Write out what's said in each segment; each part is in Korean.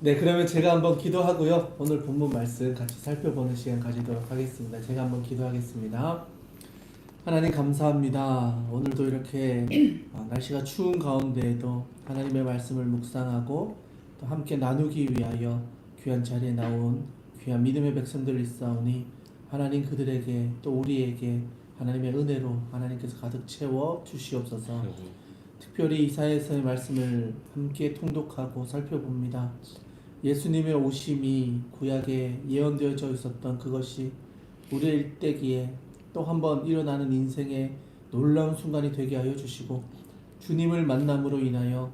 네, 그러면 제가 한번 기도하고요. 오늘 본문 말씀 같이 살펴보는 시간 가지도록 하겠습니다. 제가 한번 기도하겠습니다. 하나님 감사합니다. 오늘도 이렇게 날씨가 추운 가운데에도 하나님의 말씀을 묵상하고 또 함께 나누기 위하여 귀한 자리에 나온 귀한 믿음의 백성들이 있사오니 하나님 그들에게 또 우리에게 하나님의 은혜로 하나님께서 가득 채워 주시옵소서. 특별히 이사야서의 말씀을 함께 통독하고 살펴봅니다. 예수님의 오심이 구약에 예언되어져 있었던 그것이 우리의 일대기에 또 한 번 일어나는 인생의 놀라운 순간이 되게 하여 주시고 주님을 만남으로 인하여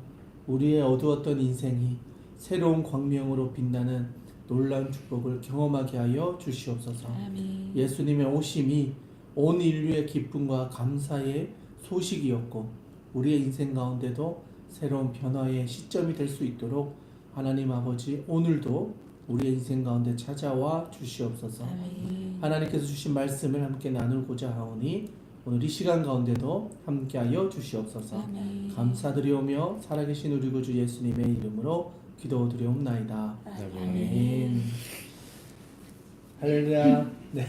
우리의 어두웠던 인생이 새로운 광명으로 빛나는 놀라운 축복을 경험하게 하여 주시옵소서. 아멘. 예수님의 오심이 온 인류의 기쁨과 감사의 소식이었고 우리의 인생 가운데도 새로운 변화의 시점이 될 수 있도록 하나님 아버지 오늘도 우리의 인생 가운데 찾아와 주시옵소서. 아멘. 하나님께서 주신 말씀을 함께 나누고자 하오니 오늘 이 시간 가운데도 함께하여 주시옵소서. 아멘. 감사드리오며 살아계신 우리 구주 예수님의 이름으로 기도드리옵나이다. 아멘. 할렐루야. 네.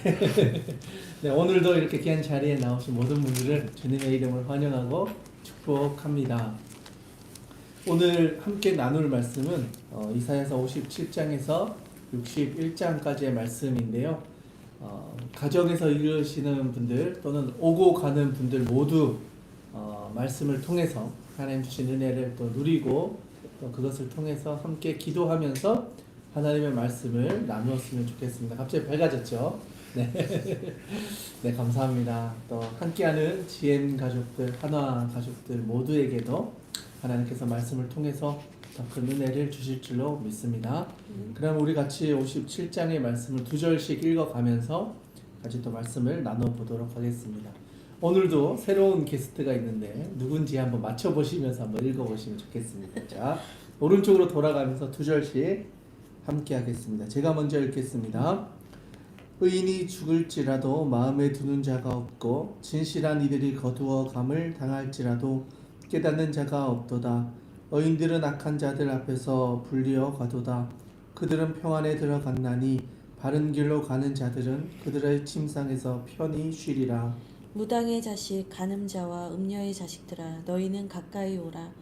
네, 오늘도 이렇게 귀한 자리에 나오신 모든 분들을 주님의 이름을 환영하고 축복합니다. 오늘 함께 나눌 말씀은 이사야서 57장에서 61장까지의 말씀인데요. 가정에서 이루시는 분들 또는 오고 가는 분들 모두 말씀을 통해서 하나님 주신 은혜를 또 누리고 또 그것을 통해서 함께 기도하면서 하나님의 말씀을 나누었으면 좋겠습니다. 갑자기 밝아졌죠? 네. 네, 감사합니다. 또 함께하는 GM 가족들, 한화 가족들 모두에게도 하나님께서 말씀을 통해서 더 큰 은혜를 주실 줄로 믿습니다. 그럼 우리 같이 57장의 말씀을 두 절씩 읽어가면서 같이 또 말씀을 나눠보도록 하겠습니다. 오늘도 새로운 게스트가 있는데 누군지 한번 맞춰보시면서 한번 읽어보시면 좋겠습니다. 자, 오른쪽으로 돌아가면서 두 절씩 함께 하겠습니다. 제가 먼저 읽겠습니다. 의인이 죽을지라도 마음에 두는 자가 없고 진실한 이들이 거두어 감을 당할지라도 깨닫는 자가 없도다. 의인들은 악한 자들 앞에서 불리어 가도다. 그들은 평안에 들어갔나니 바른 길로 가는 자들은 그들의 침상에서 편히 쉬리라. 무당의 자식 간음자와 음녀의 자식들아 너희는 가까이 오라.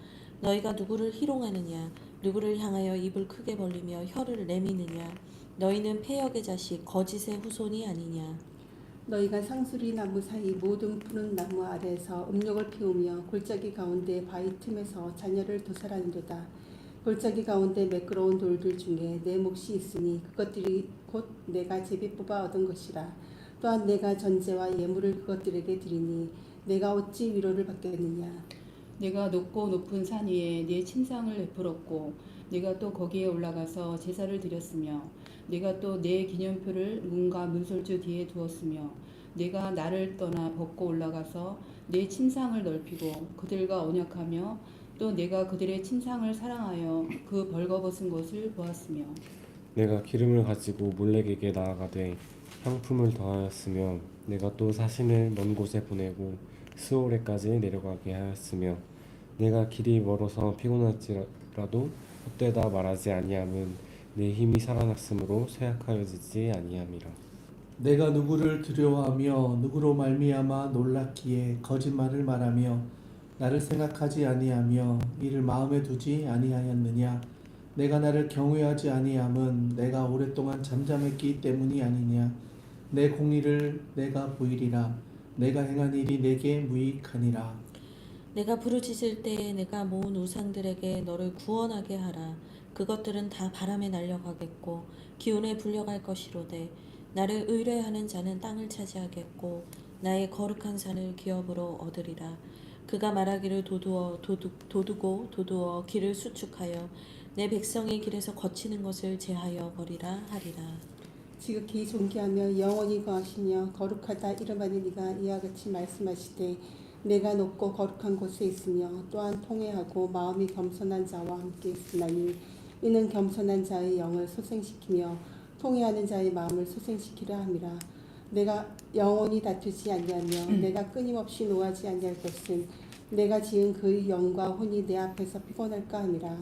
너희가 누구를 희롱하느냐 누구를 향하여 입을 크게 벌리며 혀를 내미느냐 너희는 패역의 자식 거짓의 후손이 아니냐. 너희가 상수리 나무 사이 모든 푸른 나무 아래에서 음욕을 피우며 골짜기 가운데 바위 틈에서 자녀를 도살하는도다. 골짜기 가운데 매끄러운 돌들 중에 내 몫이 있으니 그것들이 곧 내가 제비 뽑아 얻은 것이라. 또한 내가 전제와 예물을 그것들에게 드리니 내가 어찌 위로를 받겠느냐. 내가 높고 높은 산 위에 네 침상을 베풀었고 내가 또 거기에 올라가서 제사를 드렸으며 내가 또 내 기념표를 문과 문설주 뒤에 두었으며 내가 나를 떠나 벗고 올라가서 내 침상을 넓히고 그들과 언약하며 또 내가 그들의 침상을 사랑하여 그 벌거벗은 것을 보았으며 내가 기름을 가지고 몰렉에게 나아가되 향품을 더하였으며 내가 또 사신을 먼 곳에 보내고 스오레까지 내려가게 하였으며 내가 길이 멀어서 피곤할지라도 헛되다 말하지 아니함은 내 힘이 살아났으므로 쇠약하여지지 아니함이라. 내가 누구를 두려워하며 누구로 말미암아 놀랐기에 거짓말을 말하며 나를 생각하지 아니하며 이를 마음에 두지 아니하였느냐. 내가 나를 경외하지 아니함은 내가 오랫동안 잠잠했기 때문이 아니냐. 내 공의를 내가 보이리라. 내가 행한 일이 내게 무익하니라. 내가 부르짖을 때에 내가 모은 우상들에게 너를 구원하게 하라. 그것들은 다 바람에 날려가겠고 기운에 불려갈 것이로되 나를 의뢰하는 자는 땅을 차지하겠고 나의 거룩한 산을 기업으로 얻으리라. 그가 말하기를 도두고 길을 수축하여 내 백성의 길에서 거치는 것을 제하여 버리라 하리라. 지극히 존귀하며 영원히 거하시며 거룩하다 이름하는 이가 이와 같이 말씀하시되 내가 높고 거룩한 곳에 있으며 또한 통회하고 마음이 겸손한 자와 함께 있으나니 이는 겸손한 자의 영을 소생시키며 통회하는 자의 마음을 소생시키려 함이라. 내가 영원히 다투지 아니하며 내가 끊임없이 노하지 아니할 것은 내가 지은 그의 영과 혼이 내 앞에서 피곤할까 함이라.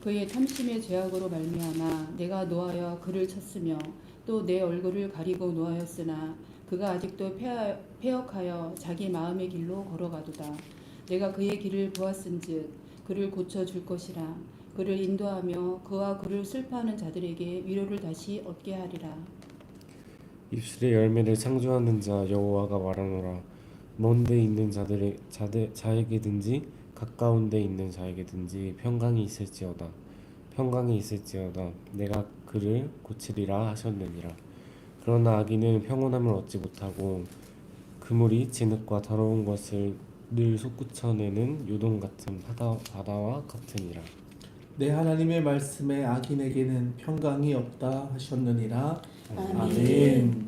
그의 탐심의 죄악으로 말미암아 내가 노하여 그를 쳤으며 또 내 얼굴을 가리고 노하였으나 그가 아직도 패역하여 자기 마음의 길로 걸어가도다. 내가 그의 길을 보았은즉 그를 고쳐줄 것이라. 그를 인도하며 그와 그를 슬퍼하는 자들에게 위로를 다시 얻게 하리라. 입술의 열매를 창조하는 자 여호와가 말하노라. 먼데 있는 자에게든지 가까운 데 있는 자에게든지 평강이 있을지어다. 내가 그를 고치리라 하셨느니라. 그러나 악인은 평온함을 얻지 못하고 그물이 진흙과 더러운 것을 늘 솟구쳐내는 요동 같은 바다와 같으니라. 내 하나님의 말씀에 악인에게는 평강이 없다 하셨느니라. 아멘. 아멘.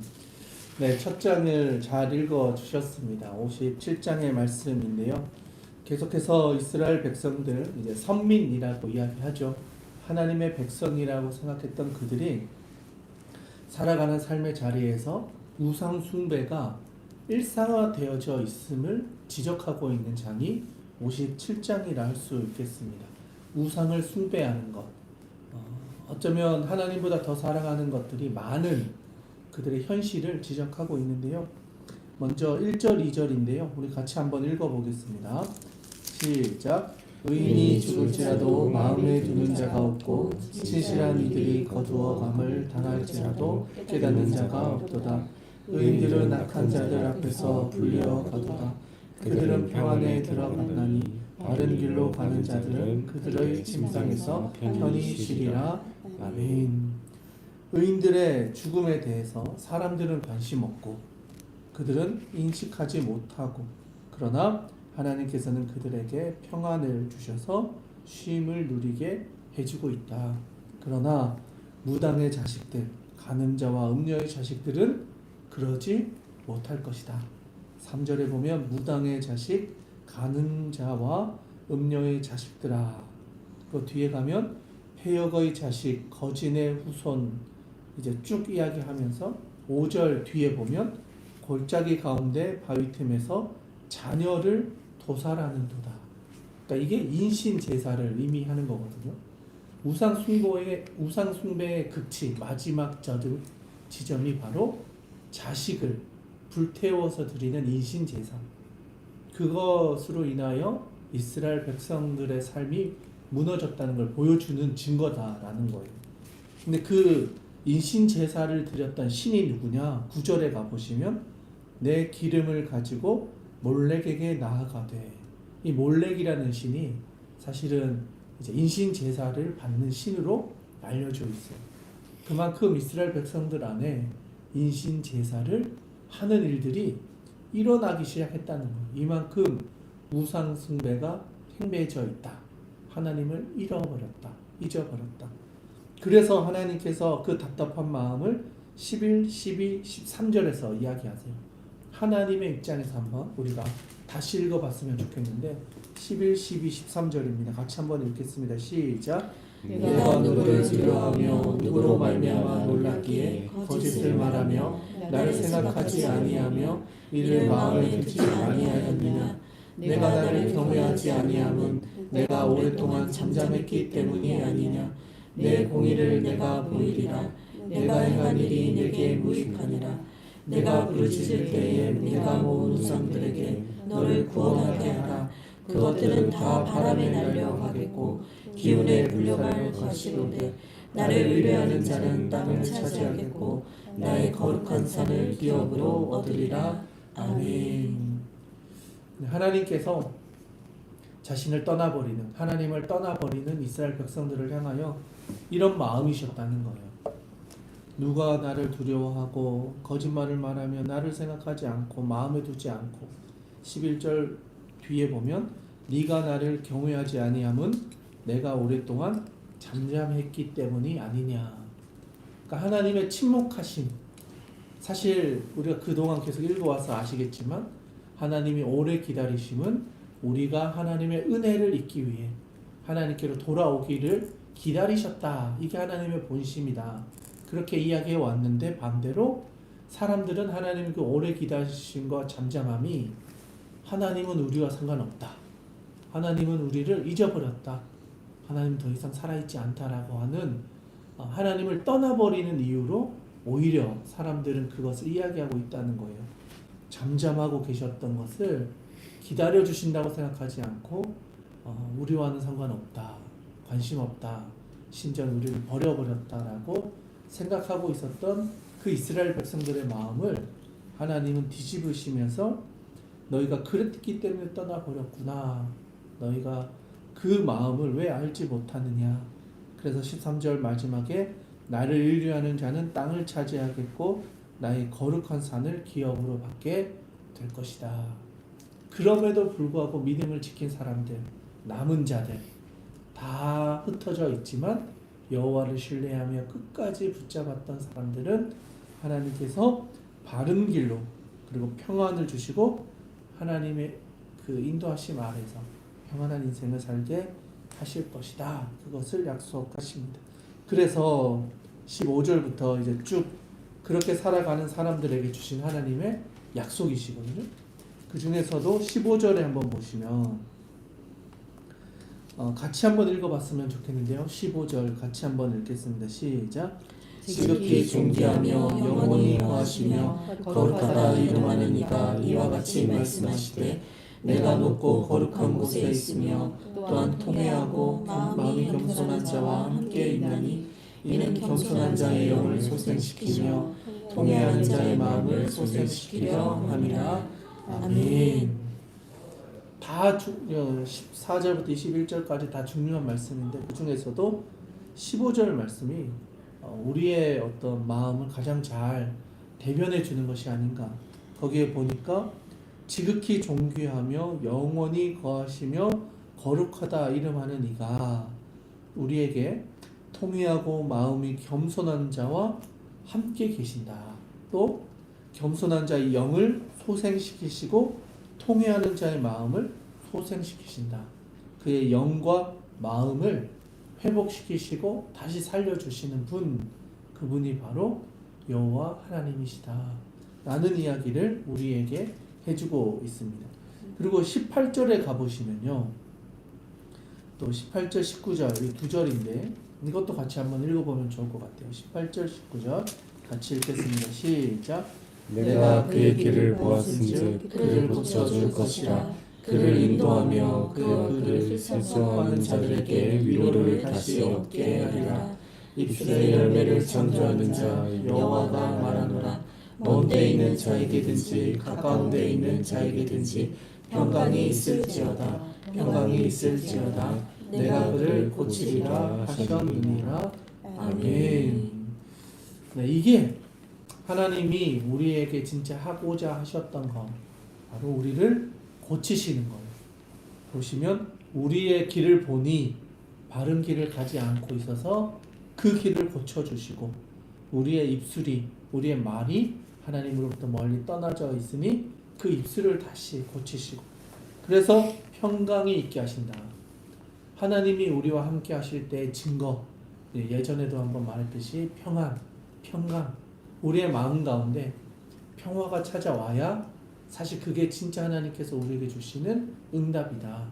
네, 첫 장을 잘 읽어 주셨습니다. 57장의 말씀인데요. 계속해서 이스라엘 백성들, 이제 선민이라고 이야기하죠. 하나님의 백성이라고 생각했던 그들이 살아가는 삶의 자리에서 우상 숭배가 일상화되어져 있음을 지적하고 있는 장이 57장이라 할 수 있겠습니다. 우상을 숭배하는 것, 어쩌면 하나님보다 더 사랑하는 것들이 많은 그들의 현실을 지적하고 있는데요. 먼저 1절, 2절인데요. 우리 같이 한번 읽어보겠습니다. 시작. 의인이 죽을지라도 마음에 두는 자가 없고 진실한 이들이 거두어감을 당할지라도 깨닫는 자가 없도다. 의인들은 악한 자들 앞에서 불려 거두다. 그들은 평안에 들어가나니 바른 길로 가는 자들은 그들의 침상에서 편히 쉬리라. 아멘. 의인들의 죽음에 대해서 사람들은 관심 없고 그들은 인식하지 못하고, 그러나 하나님께서는 그들에게 평안을 주셔서 쉼을 누리게 해주고 있다. 그러나 무당의 자식들, 간음자와 음녀의 자식들은 그러지 못할 것이다. 3절에 보면 무당의 자식, 간음자와 음녀의 자식들아. 그 뒤에 가면 패역의 자식, 거진의 후손, 이제 쭉 이야기하면서 5절 뒤에 보면 골짜기 가운데 바위 틈에서 자녀를 도살하는도다. 그러니까 이게 인신 제사를 의미하는 거거든요. 우상 숭배의 극치, 마지막 지점이 바로 자식을 불태워서 드리는 인신 제사. 그것으로 인하여 이스라엘 백성들의 삶이 무너졌다는 걸 보여주는 증거다라는 거예요. 근데 그 인신 제사를 드렸던 신이 누구냐? 9절에 가 보시면 내 기름을 가지고 몰렉에게 나아가되, 이 몰렉이라는 신이 사실은 이제 인신 제사를 받는 신으로 알려져 있어요. 그만큼 이스라엘 백성들 안에 인신 제사를 하는 일들이 일어나기 시작했다는 거예요. 이만큼 우상 숭배가 행배해져 있다. 하나님을 잊어버렸다. 그래서 하나님께서 그 답답한 마음을 11, 12, 13절에서 이야기하세요. 하나님의 입장에서 한번 우리가 다시 읽어봤으면 좋겠는데 11, 12, 13절입니다. 같이 한번 읽겠습니다. 시작. 내가 누구를 두려워하며 누구로 말미암아 놀랐기에 거짓을 말하며 나를 생각하지 아니하며 이를 마음에 두지 아니하였느냐. 내가 나를 경외하지 아니함은 내가 오랫동안 잠잠했기 때문이 아니냐. 내 공의를 내가 보이리라. 내가 행한 일이 내게 무익하니라. 내가 부르짖을 때에 내가 모은 우상들에게 너를 구원하게 하라. 그것들은 다 바람에 날려가겠고 기운에 불려갈 것이로되 나를 의뢰하는 자는 땅을 차지하겠고 나의 거룩한 산을 기업으로 얻으리라. 아멘. 하나님께서 하나님을 떠나버리는 이스라엘 백성들을 향하여 이런 마음이셨다는 거예요. 누가 나를 두려워하고 거짓말을 말하며 나를 생각하지 않고 마음에 두지 않고, 11절 뒤에 보면 네가 나를 경외하지 아니함은 내가 오랫동안 잠잠했기 때문이 아니냐. 그러니까 하나님의 침묵하심, 사실 우리가 그동안 계속 읽어와서 아시겠지만 하나님이 오래 기다리심은 우리가 하나님의 은혜를 잊기 위해 하나님께로 돌아오기를 기다리셨다. 이게 하나님의 본심이다. 그렇게 이야기해 왔는데, 반대로 사람들은 하나님의 그 오래 기다리심과 잠잠함이 하나님은 우리와 상관없다. 하나님은 우리를 잊어버렸다. 하나님 더 이상 살아있지 않다라고 하는 하나님을 떠나버리는 이유로 오히려 사람들은 그것을 이야기하고 있다는 거예요. 잠잠하고 계셨던 것을 기다려 주신다고 생각하지 않고 우리와는 상관없다, 관심 없다, 심지어 우리를 버려버렸다라고 생각하고 있었던 그 이스라엘 백성들의 마음을 하나님은 뒤집으시면서 너희가 그랬기 때문에 떠나버렸구나, 너희가 그 마음을 왜 알지 못하느냐. 그래서 13절 마지막에 나를 의뢰하는 자는 땅을 차지하겠고 나의 거룩한 산을 기업으로 받게 될 것이다. 그럼에도 불구하고 믿음을 지킨 사람들, 남은 자들 다 흩어져 있지만 여호와를 신뢰하며 끝까지 붙잡았던 사람들은 하나님께서 바른 길로 그리고 평안을 주시고 하나님의 그 인도하심 아래서 평안한 인생을 살게 하실 것이다. 그것을 약속하십니다. 그래서 15절부터 이제 쭉 그렇게 살아가는 사람들에게 주신 하나님의 약속이시거든요. 그 중에서도 15절에 한번 보시면 같이 한번 읽어봤으면 좋겠는데요. 15절 같이 한번 읽겠습니다. 시작. 지극히 존귀하며 영원히 거하시며 거룩하다 이름하는 이가 이와 같이 말씀하시되 내가 높고 거룩한 곳에 있으며 또한 통회하고 마음이 겸손한 자와 함께 있나니 이는 겸손한 자의 영을 소생시키며 통회하는 자의 마음을 소생시키려 함이라. 아멘. 다 14절부터 21절까지 다 중요한 말씀인데 그 중에서도 15절 말씀이 우리의 어떤 마음을 가장 잘 대변해 주는 것이 아닌가. 거기에 보니까 지극히 존귀하며 영원히 거하시며 거룩하다 이름하는 이가 우리에게 통회하고 마음이 겸손한 자와 함께 계신다. 또 겸손한 자의 영을 소생시키시고 통회하는 자의 마음을 소생시키신다. 그의 영과 마음을 회복시키시고 다시 살려주시는 분, 그분이 바로 여호와 하나님이시다 라는 이야기를 우리에게 해주고 있습니다. 그리고 18절에 가보시면요, 또 18절 19절 이 두 절인데 이것도 같이 한번 읽어보면 좋을 것 같아요. 18절 19절 같이 읽겠습니다. 시작. 내가 그의 길을 보았은즉 그를 고쳐줄 것이라. 그를 인도하며 그를 슬퍼하는 자들에게 위로를 다시 얻게 하리라. 입술의 열매를 창조하는 자 여호와가 말하노라. 먼 데 있는 자에게든지 가까운 데 있는 자에게든지 평강이 있을지어다. 평강이 있을지어다. 내가 그를 고치리라 하셨느니라. 아멘. 네, 이게 하나님이 우리에게 진짜 하고자 하셨던 것, 바로 우리를 고치시는 거예요. 보시면 우리의 길을 보니 바른 길을 가지 않고 있어서 그 길을 고쳐주시고, 우리의 입술이, 우리의 말이 하나님으로부터 멀리 떠나져 있으니 그 입술을 다시 고치시고, 그래서 평강이 있게 하신다. 하나님이 우리와 함께 하실 때의 증거, 예전에도 한번 말했듯이 평강, 우리의 마음 가운데 평화가 찾아와야 사실 그게 진짜 하나님께서 우리에게 주시는 응답이다.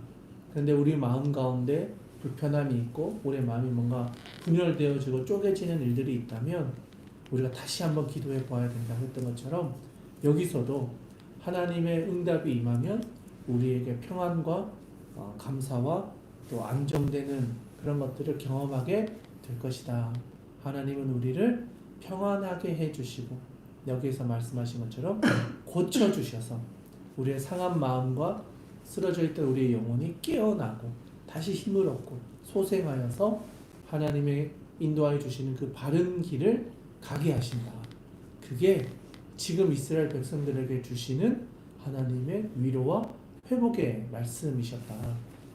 그런데 우리 마음 가운데 불편함이 있고 우리의 마음이 뭔가 분열되어지고 쪼개지는 일들이 있다면 우리가 다시 한번 기도해 봐야 된다고 했던 것처럼, 여기서도 하나님의 응답이 임하면 우리에게 평안과 감사와 또 안정되는 그런 것들을 경험하게 될 것이다. 하나님은 우리를 평안하게 해주시고 여기에서 말씀하신 것처럼 고쳐주셔서 우리의 상한 마음과 쓰러져 있던 우리의 영혼이 깨어나고 다시 힘을 얻고 소생하여서 하나님의 인도하여 주시는 그 바른 길을 가게 하신다. 그게 지금 이스라엘 백성들에게 주시는 하나님의 위로와 회복의 말씀이셨다.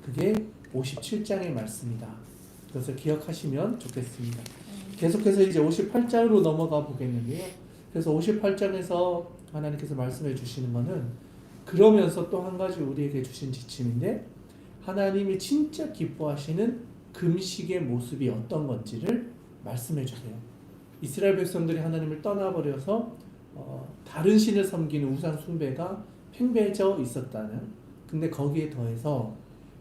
그게 57장의 말씀이다. 그것을 기억하시면 좋겠습니다. 계속해서 이제 58장으로 넘어가 보겠는데요. 그래서 58장에서 하나님께서 말씀해 주시는 것은, 그러면서 또 한 가지 우리에게 주신 지침인데, 하나님이 진짜 기뻐하시는 금식의 모습이 어떤 건지를 말씀해 주세요. 이스라엘 백성들이 하나님을 떠나버려서 다른 신을 섬기는 우상 숭배가 팽배해져 있었다는, 근데 거기에 더해서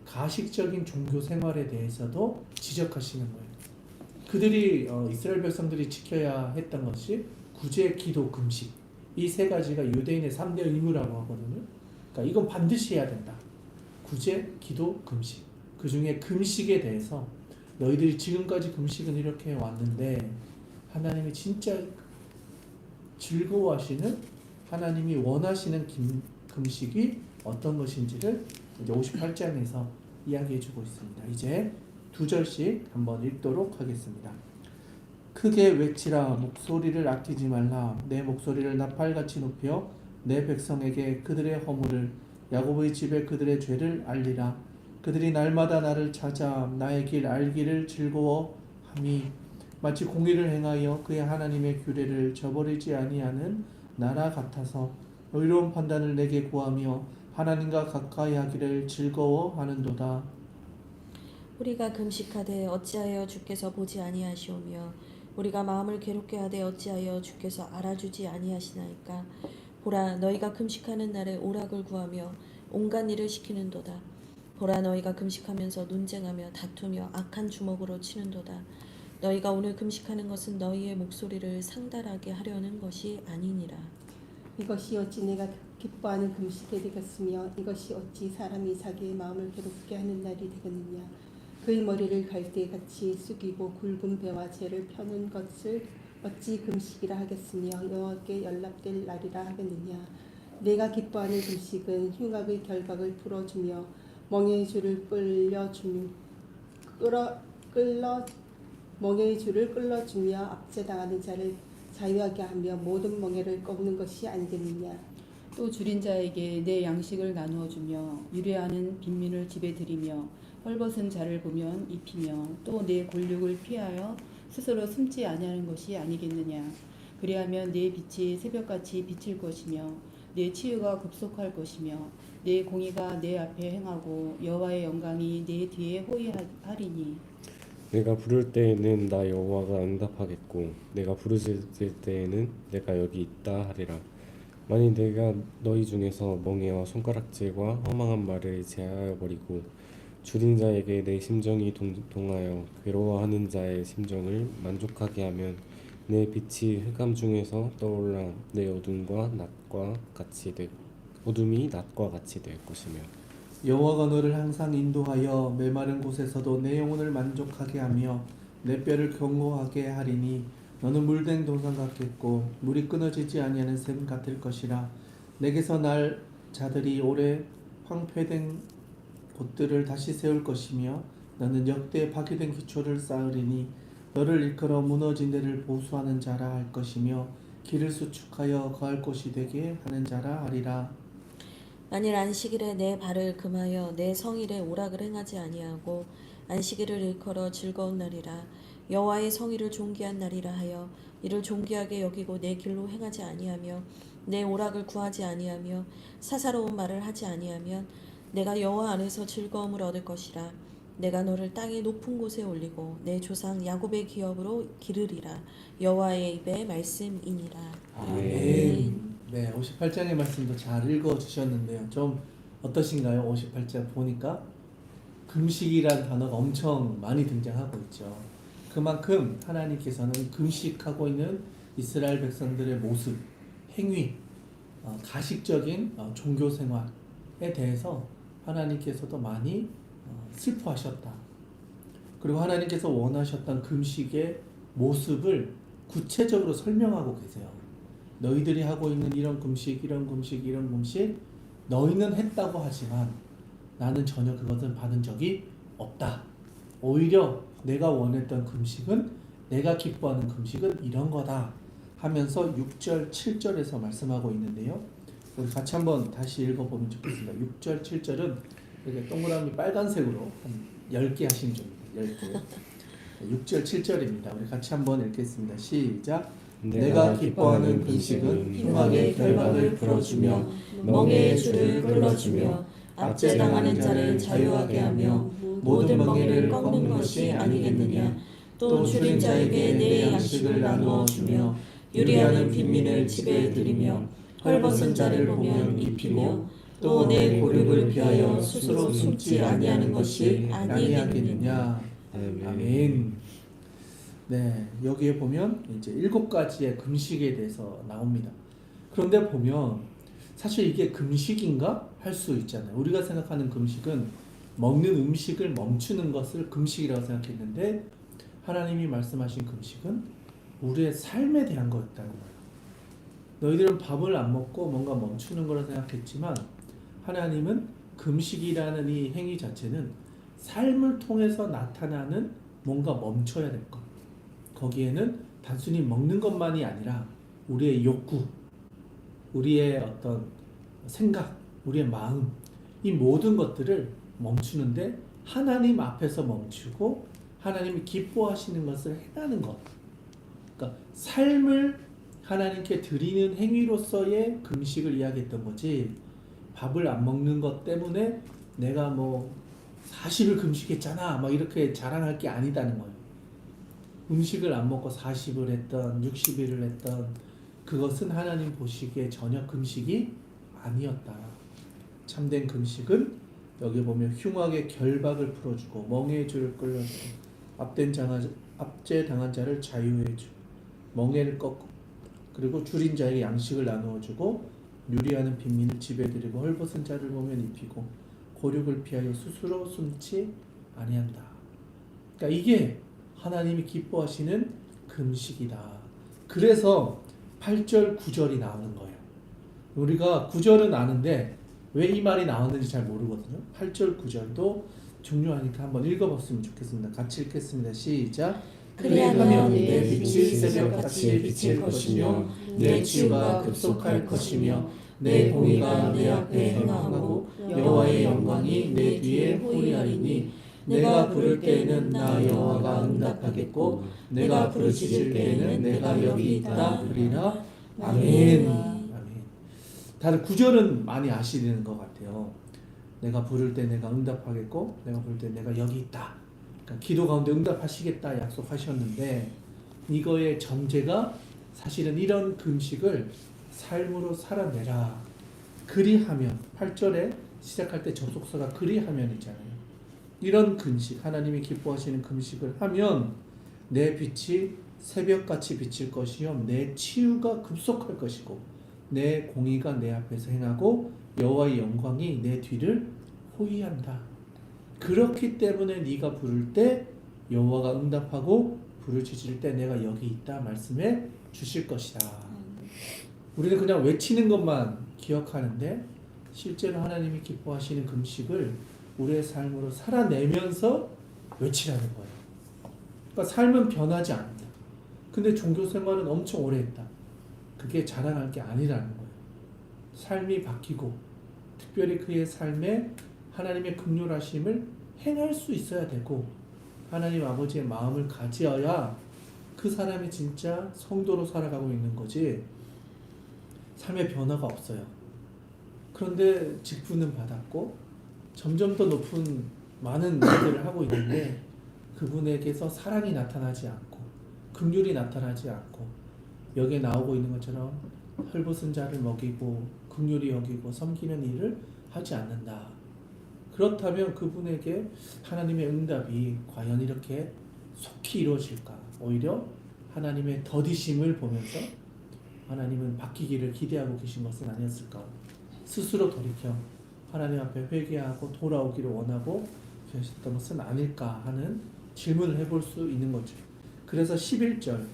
가식적인 종교 생활에 대해서도 지적하시는 거예요. 그들이 이스라엘 백성들이 지켜야 했던 것이 구제, 기도, 금식 이 세 가지가 유대인의 3대 의무라고 하거든요. 그러니까 이건 반드시 해야 된다. 구제, 기도, 금식. 그 중에 금식에 대해서 너희들이 지금까지 금식은 이렇게 왔는데 하나님이 진짜 즐거워하시는 하나님이 원하시는 금식이 어떤 것인지를 이제 58장에서 이야기해주고 있습니다. 이제 2절씩 한번 읽도록 하겠습니다. 크게 외치라. 목소리를 아끼지 말라. 내 목소리를 나팔같이 높여 내 백성에게 그들의 허물을 야곱의 집에 그들의 죄를 알리라. 그들이 날마다 나를 찾아 나의 길 알기를 즐거워함이 마치 공의를 행하여 그의 하나님의 규례를 저버리지 아니하는 나라 같아서 의로운 판단을 내게 구하며 하나님과 가까이 하기를 즐거워하는도다. 우리가 금식하되 어찌하여 주께서 보지 아니하시오며 우리가 마음을 괴롭게 하되 어찌하여 주께서 알아주지 아니하시나이까. 보라, 너희가 금식하는 날에 오락을 구하며 온갖 일을 시키는도다. 보라, 너희가 금식하면서 논쟁하며 다투며 악한 주먹으로 치는도다. 너희가 오늘 금식하는 것은 너희의 목소리를 상달하게 하려는 것이 아니니라. 이것이 어찌 내가 기뻐하는 금식이 되겠으며 이것이 어찌 사람이 자기의 마음을 괴롭게 하는 날이 되겠느냐. 그의 머리를 갈대같이 숙이고 굵은 배와 재를 펴는 것을 어찌 금식이라 하겠으며 여호와께 연락될 날이라 하겠느냐. 내가 기뻐하는 금식은 흉악의 결박을 풀어주며 멍에의 줄을 멍에의 줄을 끌어주며 압제당하는 자를 자유하게 하며 모든 멍에를 꺾는 것이 아니겠느냐. 또 줄인 자에게 내 양식을 나누어 주며 유래하는 빈민을 집에 들이며 헐벗은 자를 보면 입히며 또 내 골육을 피하여 스스로 숨지 아니하는 것이 아니겠느냐. 그리하면 내 빛이 새벽같이 비칠 것이며 내 치유가 급속할 것이며 내 공의가 내 앞에 행하고 여호와의 영광이 내 뒤에 호위하리니. 내가 부를 때에는 나 여호와가 응답하겠고 내가 부르짖을 때에는 내가 여기 있다 하리라. 만일 내가 너희 중에서 멍에와 손가락질과 허망한 말을 제하여 버리고 줄인 자에게 내 심정이 동하여 괴로워하는 자의 심정을 만족하게 하면 내 빛이 흑암 중에서 떠올라 내 어둠이 낮과 같이 될 것이며 여호와가 너를 항상 인도하여 메마른 곳에서도 내 영혼을 만족하게 하며 내 뼈를 견고하게 하리니 너는 물된 동산 같겠고 물이 끊어지지 아니하는 샘 같을 것이라. 내게서 날 자들이 오래 황폐된 곳들을 다시 세울 것이며 너는 역대 파괴된 기초를 쌓으리니 너를 일컬어 무너진 데를 보수하는 자라 할 것이며 길을 수축하여 거할 곳이 되게 하는 자라 하리라. 만일 안식일에 내 발을 금하여 내 성일에 오락을 행하지 아니하고 안식일을 일컬어 즐거운 날이라 여호와의 성일을 존귀한 날이라 하여 이를 존귀하게 여기고 내 길로 행하지 아니하며 내 오락을 구하지 아니하며 사사로운 말을 하지 아니하면 내가 여호와 안에서 즐거움을 얻을 것이라. 내가 너를 땅의 높은 곳에 올리고 내 조상 야곱의 기업으로 기르리라. 여호와의 입의 말씀이니라. 아멘. 네, 58장의 말씀도 잘 읽어주셨는데요. 좀 어떠신가요? 58장 보니까 금식이라는 단어가 엄청 많이 등장하고 있죠. 그만큼 하나님께서는 금식하고 있는 이스라엘 백성들의 모습, 행위, 가식적인 종교 생활에 대해서 하나님께서도 많이 슬퍼하셨다. 그리고 하나님께서 원하셨던 금식의 모습을 구체적으로 설명하고 계세요. 너희들이 하고 있는 이런 금식, 이런 금식, 이런 금식 너희는 했다고 하지만 나는 전혀 그것을 받은 적이 없다. 오히려 내가 원했던 금식은, 내가 기뻐하는 금식은 이런 거다 하면서 6절, 7절에서 말씀하고 있는데요. 우리 같이 한번 다시 읽어보면 좋겠습니다. 6절, 7절은 이렇게 동그라미 빨간색으로 한 10개 하시면 됩니다. 10개. 6절, 7절입니다. 우리 같이 한번 읽겠습니다. 시작. 내가 기뻐하는 금식은 흉악의 결박을 풀어주며 멍에의 줄을 끌어주며 압제당하는 자를 자유하게 하며 모든 멍에를 꺾는 것이 아니겠느냐. 또 줄인 자에게 내 양식을 나누어 주며 유리하는 빈민을 집에 들이며 헐벗은 자를 보면 입히고 또 내 고륙을 피하여 스스로 숨지 아니하는 것이 아니하겠느냐. 아멘. 네, 여기에 보면 이제 7가지의 금식에 대해서 나옵니다. 그런데 보면 사실 이게 금식인가 할 수 있잖아요. 우리가 생각하는 금식은 먹는 음식을 멈추는 것을 금식이라고 생각했는데 하나님이 말씀하신 금식은 우리의 삶에 대한 거였다는 거예요. 너희들은 밥을 안 먹고 뭔가 멈추는 거라 생각했지만 하나님은 금식이라는 이 행위 자체는 삶을 통해서 나타나는 뭔가 멈춰야 될 것. 거기에는 단순히 먹는 것만이 아니라 우리의 욕구, 우리의 어떤 생각, 우리의 마음, 이 모든 것들을 멈추는데 하나님 앞에서 멈추고 하나님이 기뻐하시는 것을 행하는 것. 그러니까 삶을 하나님께 드리는 행위로서의 금식을 이야기했던 거지, 밥을 안 먹는 것 때문에 내가 뭐 40일 금식했잖아 막 이렇게 자랑할 게 아니다는 거예요. 음식을 안 먹고 40을 했던 60일을 했던 그것은 하나님 보시기에 전혀 금식이 아니었다. 참된 금식은 여기 보면 흉악의 결박을 풀어주고 멍에의 줄을 끌어주고 압제 당한 자를 자유해주고 멍에를 꺾고 그리고 줄인 자에게 양식을 나누어주고 유리하는 빈민을 지배드리고 헐벗은 자를 보면 입히고 고륙을 피하여 스스로 숨지 아니한다. 그러니까 이게 하나님이 기뻐하시는 금식이다. 그래서 8절 9절이 나오는 거예요. 우리가 9절은 아는데 왜 이 말이 나왔는지 잘 모르거든요. 8절 9절도 중요하니까 한번 읽어봤으면 좋겠습니다. 같이 읽겠습니다. 시작. 그리하면 내 빛이 새벽같이 비칠 것이며 내 치유가 급속할 것이며 내 공의가 내 앞에 행하고 여호와의 영광이 내 뒤에 호리하리니 내가 부를 때에는 나 여호와가 응답하겠고 내가 부르짖을 때에는 내가 여기 있다 그리라. 아멘. 아멘. 다들 9절은 많이 아시는 것 같아요. 내가 부를 때 내가 응답하겠고 내가 부를 때 내가 여기 있다. 그러니까 기도 가운데 응답하시겠다 약속하셨는데 이거의 전제가 사실은 이런 금식을 삶으로 살아내라. 그리하면 8절에 시작할 때 접속사가 그리하면 있잖아요. 이런 금식, 하나님이 기뻐하시는 금식을 하면 내 빛이 새벽같이 비칠 것이요 내 치유가 급속할 것이고 내 공의가 내 앞에서 행하고 여호와의 영광이 내 뒤를 호위한다. 그렇기 때문에 네가 부를 때 여호와가 응답하고 부르짖을 때 내가 여기 있다 말씀해 주실 것이다. 우리는 그냥 외치는 것만 기억하는데 실제로 하나님이 기뻐하시는 금식을 우리의 삶으로 살아내면서 외치라는 거예요. 그러니까 삶은 변하지 않는다. 근데 종교 생활은 엄청 오래 했다. 그게 자랑할 게 아니라는 거예요. 삶이 바뀌고 특별히 그의 삶에 하나님의 긍휼하심을 행할 수 있어야 되고 하나님 아버지의 마음을 가지어야 그 사람이 진짜 성도로 살아가고 있는 거지 삶의 변화가 없어요. 그런데 직분은 받았고 점점 더 높은 많은 일들을 하고 있는데 그분에게서 사랑이 나타나지 않고 긍휼이 나타나지 않고 여기에 나오고 있는 것처럼 헐벗은 자를 먹이고 긍휼히 여기고 섬기는 일을 하지 않는다. 그렇다면 그분에게 하나님의 응답이 과연 이렇게 속히 이루어질까? 오히려 하나님의 더디심을 보면서 하나님은 바뀌기를 기대하고 계신 것은 아니었을까? 스스로 돌이켜 하나님 앞에 회개하고 돌아오기를 원하고 계셨던 것은 아닐까 하는 질문을 해볼 수 있는 거죠. 그래서 11절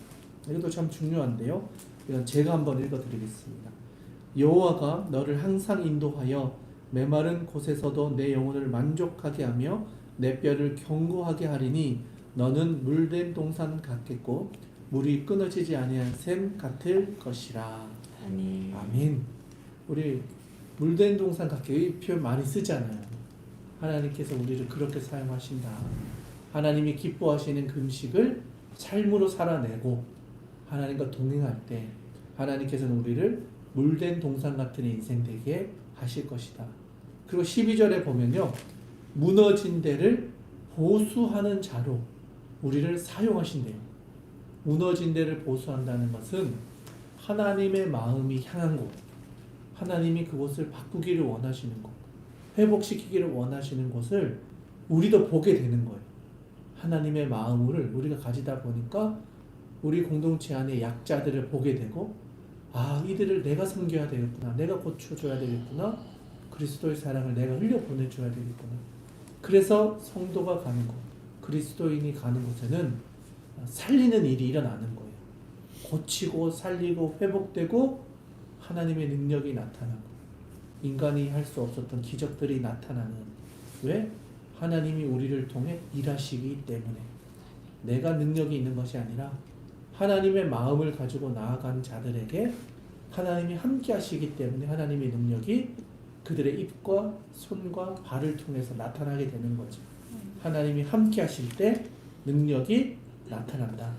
이것도 참 중요한데요. 이건 제가 한번 읽어드리겠습니다. 여호와가 너를 항상 인도하여 메마른 곳에서도 내 영혼을 만족하게 하며 내 뼈를 견고하게 하리니 너는 물된 동산 같겠고 물이 끊어지지 아니한 샘 같을 것이라. 아멘. 아멘. 우리 물된 동산 같게 이 표현 많이 쓰잖아요. 하나님께서 우리를 그렇게 사용하신다. 하나님이 기뻐하시는 금식을 삶으로 살아내고 하나님과 동행할 때 하나님께서는 우리를 물된 동산 같은 인생 되게 하실 것이다. 그리고 12절에 보면요. 무너진 데를 보수하는 자로 우리를 사용하신대요. 무너진 데를 보수한다는 것은 하나님의 마음이 향한 곳, 하나님이 그곳을 바꾸기를 원하시는 것, 회복시키기를 원하시는 것을 우리도 보게 되는 거예요. 하나님의 마음을 우리가 가지다 보니까 우리 공동체 안에 약자들을 보게 되고, 아, 이들을 내가 섬겨야 되겠구나, 내가 고쳐줘야 되겠구나, 그리스도의 사랑을 내가 흘려보내줘야 되겠구나. 그래서 성도가 가는 곳, 그리스도인이 가는 곳에는 살리는 일이 일어나는 거예요. 고치고 살리고 회복되고 하나님의 능력이 나타나고 인간이 할 수 없었던 기적들이 나타나는, 왜? 하나님이 우리를 통해 일하시기 때문에. 내가 능력이 있는 것이 아니라 하나님의 마음을 가지고 나아가는 자들에게 하나님이 함께 하시기 때문에 하나님의 능력이 그들의 입과 손과 발을 통해서 나타나게 되는 거죠. 하나님이 함께 하실 때 능력이 나타난다.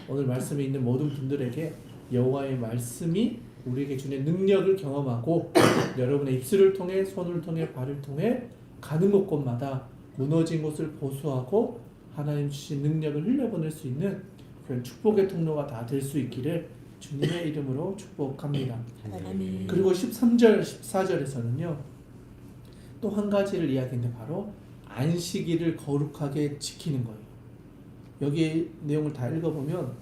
오늘 말씀에 있는 모든 분들에게 여호와의 말씀이 우리에게 주는 능력을 경험하고 여러분의 입술을 통해 손을 통해 발을 통해 가는 곳곳마다 무너진 곳을 보수하고 하나님 주신 능력을 흘려보낼 수 있는 그런 축복의 통로가 다 될 수 있기를 주님의 이름으로 축복합니다. 아멘. 그리고 13절, 14절에서는요, 또 한 가지를 이야기했는데 바로 안식일을 거룩하게 지키는 거예요. 여기 내용을 다 읽어보면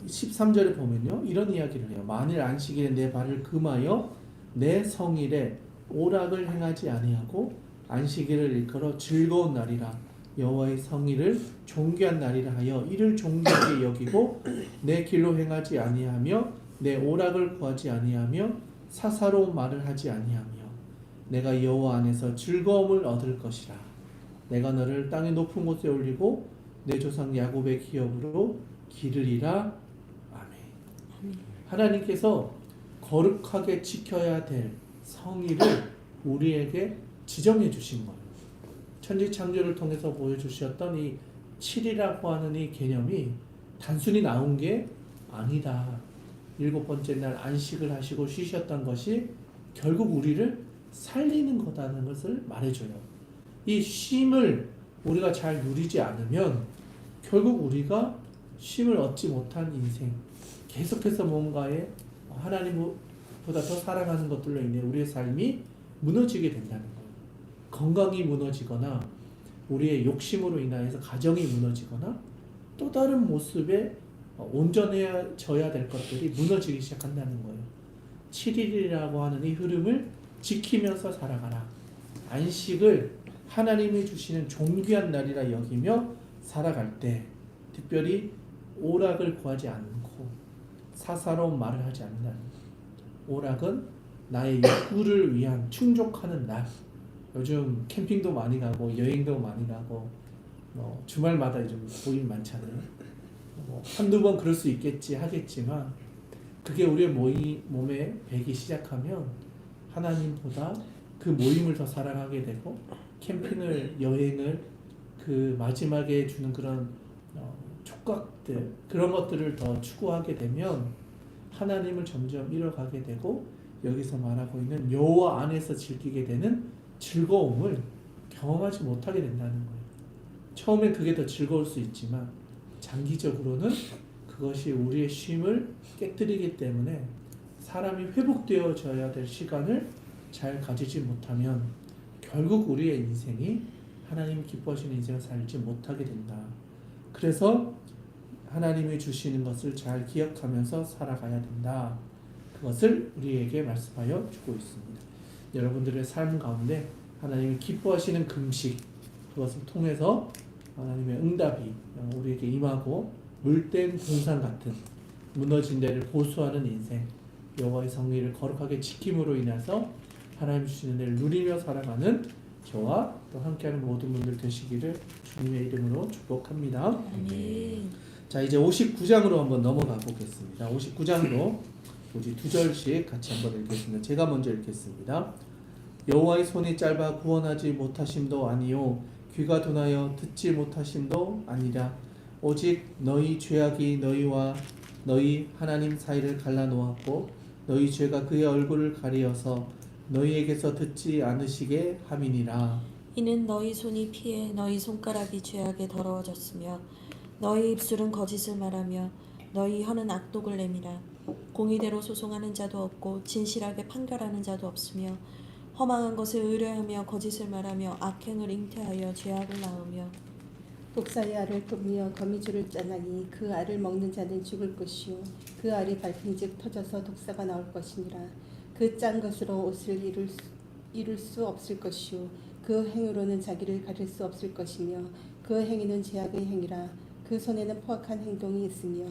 13절에 보면요, 이런 이야기를 해요. 만일 안식일에 내 발을 금하여 내 성일에 오락을 행하지 아니하고 안식일을 일컬어 즐거운 날이라 여호와의 성일을 존귀한 날이라 하여 이를 존귀하게 여기고 내 길로 행하지 아니하며 내 오락을 구하지 아니하며 사사로운 말을 하지 아니하며 내가 여호와 안에서 즐거움을 얻을 것이라. 내가 너를 땅의 높은 곳에 올리고 내 조상 야곱의 기업으로 기르리라. 아멘. 하나님께서 거룩하게 지켜야 될 성일을 우리에게 지정해 주신 거예요. 천지창조를 통해서 보여주셨던 이 7이라고 하는 이 개념이 단순히 나온 게 아니다. 7번째 날 안식을 하시고 쉬셨던 것이 결국 우리를 살리는 거다는 것을 말해줘요. 이 쉼을 우리가 잘 누리지 않으면 결국 우리가 쉼을 얻지 못한 인생, 계속해서 뭔가에 하나님보다 더 사랑하는 것들로 인해 우리의 삶이 무너지게 된다는 거예요. 건강이 무너지거나 우리의 욕심으로 인하여서 가정이 무너지거나 또 다른 모습에 온전해져야 될 것들이 무너지기 시작한다는 거예요. 7일이라고 하는 이 흐름을 지키면서 살아가라. 안식을 하나님이 주시는 존귀한 날이라 여기며 살아갈 때 특별히 오락을 구하지 않고 사사로운 말을 하지 않는다는 거예요. 오락은 나의 욕구를 위한 충족하는 날. 요즘 캠핑도 많이 가고 여행도 많이 가고 주말마다 요즘 모임 많잖아요. 한두 번 그럴 수 있겠지 하겠지만 그게 우리의 몸에 배기 시작하면 하나님보다 그 모임을 더 사랑하게 되고 캠핑을 여행을 그 마지막에 주는 그런 촉각들 그런 것들을 더 추구하게 되면 하나님을 점점 잃어가게 되고 여기서 말하고 있는 여호와 안에서 즐기게 되는 즐거움을 경험하지 못하게 된다는 거예요. 처음엔 그게 더 즐거울 수 있지만 장기적으로는 그것이 우리의 쉼을 깨뜨리기 때문에 사람이 회복되어져야 될 시간을 잘 가지지 못하면 결국 우리의 인생이 하나님이 기뻐하시는 인생을 살지 못하게 된다. 그래서 하나님이 주시는 것을 잘 기억하면서 살아가야 된다. 그것을 우리에게 말씀하여 주고 있습니다. 여러분들의 삶 가운데 하나님이 기뻐하시는 금식 그것을 통해서 하나님의 응답이 우리에게 임하고 물된 동산 같은 무너진 데를 보수하는 인생 여호와의 성의를 거룩하게 지킴으로 인해서 하나님 주시는 데를 누리며 살아가는 저와 또 함께하는 모든 분들 되시기를 주님의 이름으로 축복합니다. 아멘. 자 이제 59장으로 한번 넘어가 보겠습니다. 59장도 우리 2절씩 같이 한번 읽겠습니다. 제가 먼저 읽겠습니다. 여호와의 손이 짧아 구원하지 못하심도 아니요 귀가 둔하여 듣지 못하심도 아니라 오직 너희 죄악이 너희와 너희 하나님 사이를 갈라놓았고 너희 죄가 그의 얼굴을 가리어서 너희에게서 듣지 않으시게 함이니라. 이는 너희 손이 피해 너희 손가락이 죄악에 더러워졌으며 너희 입술은 거짓을 말하며 너희 혀는 악독을 내밀어 공의대로 소송하는 자도 없고 진실하게 판결하는 자도 없으며 허망한 것을 의뢰하며 거짓을 말하며 악행을 잉태하여 죄악을 낳으며 독사의 알을 꾸미어 거미줄을 짜나니 그 알을 먹는 자는 죽을 것이요 그 알이 밟힌즉 터져서 독사가 나올 것이니라. 그 짠 것으로 옷을 이룰 수 없을 것이요 그 행위로는 자기를 가릴 수 없을 것이며 그 행위는 죄악의 행위라. 그 손에는 포악한 행동이 있으며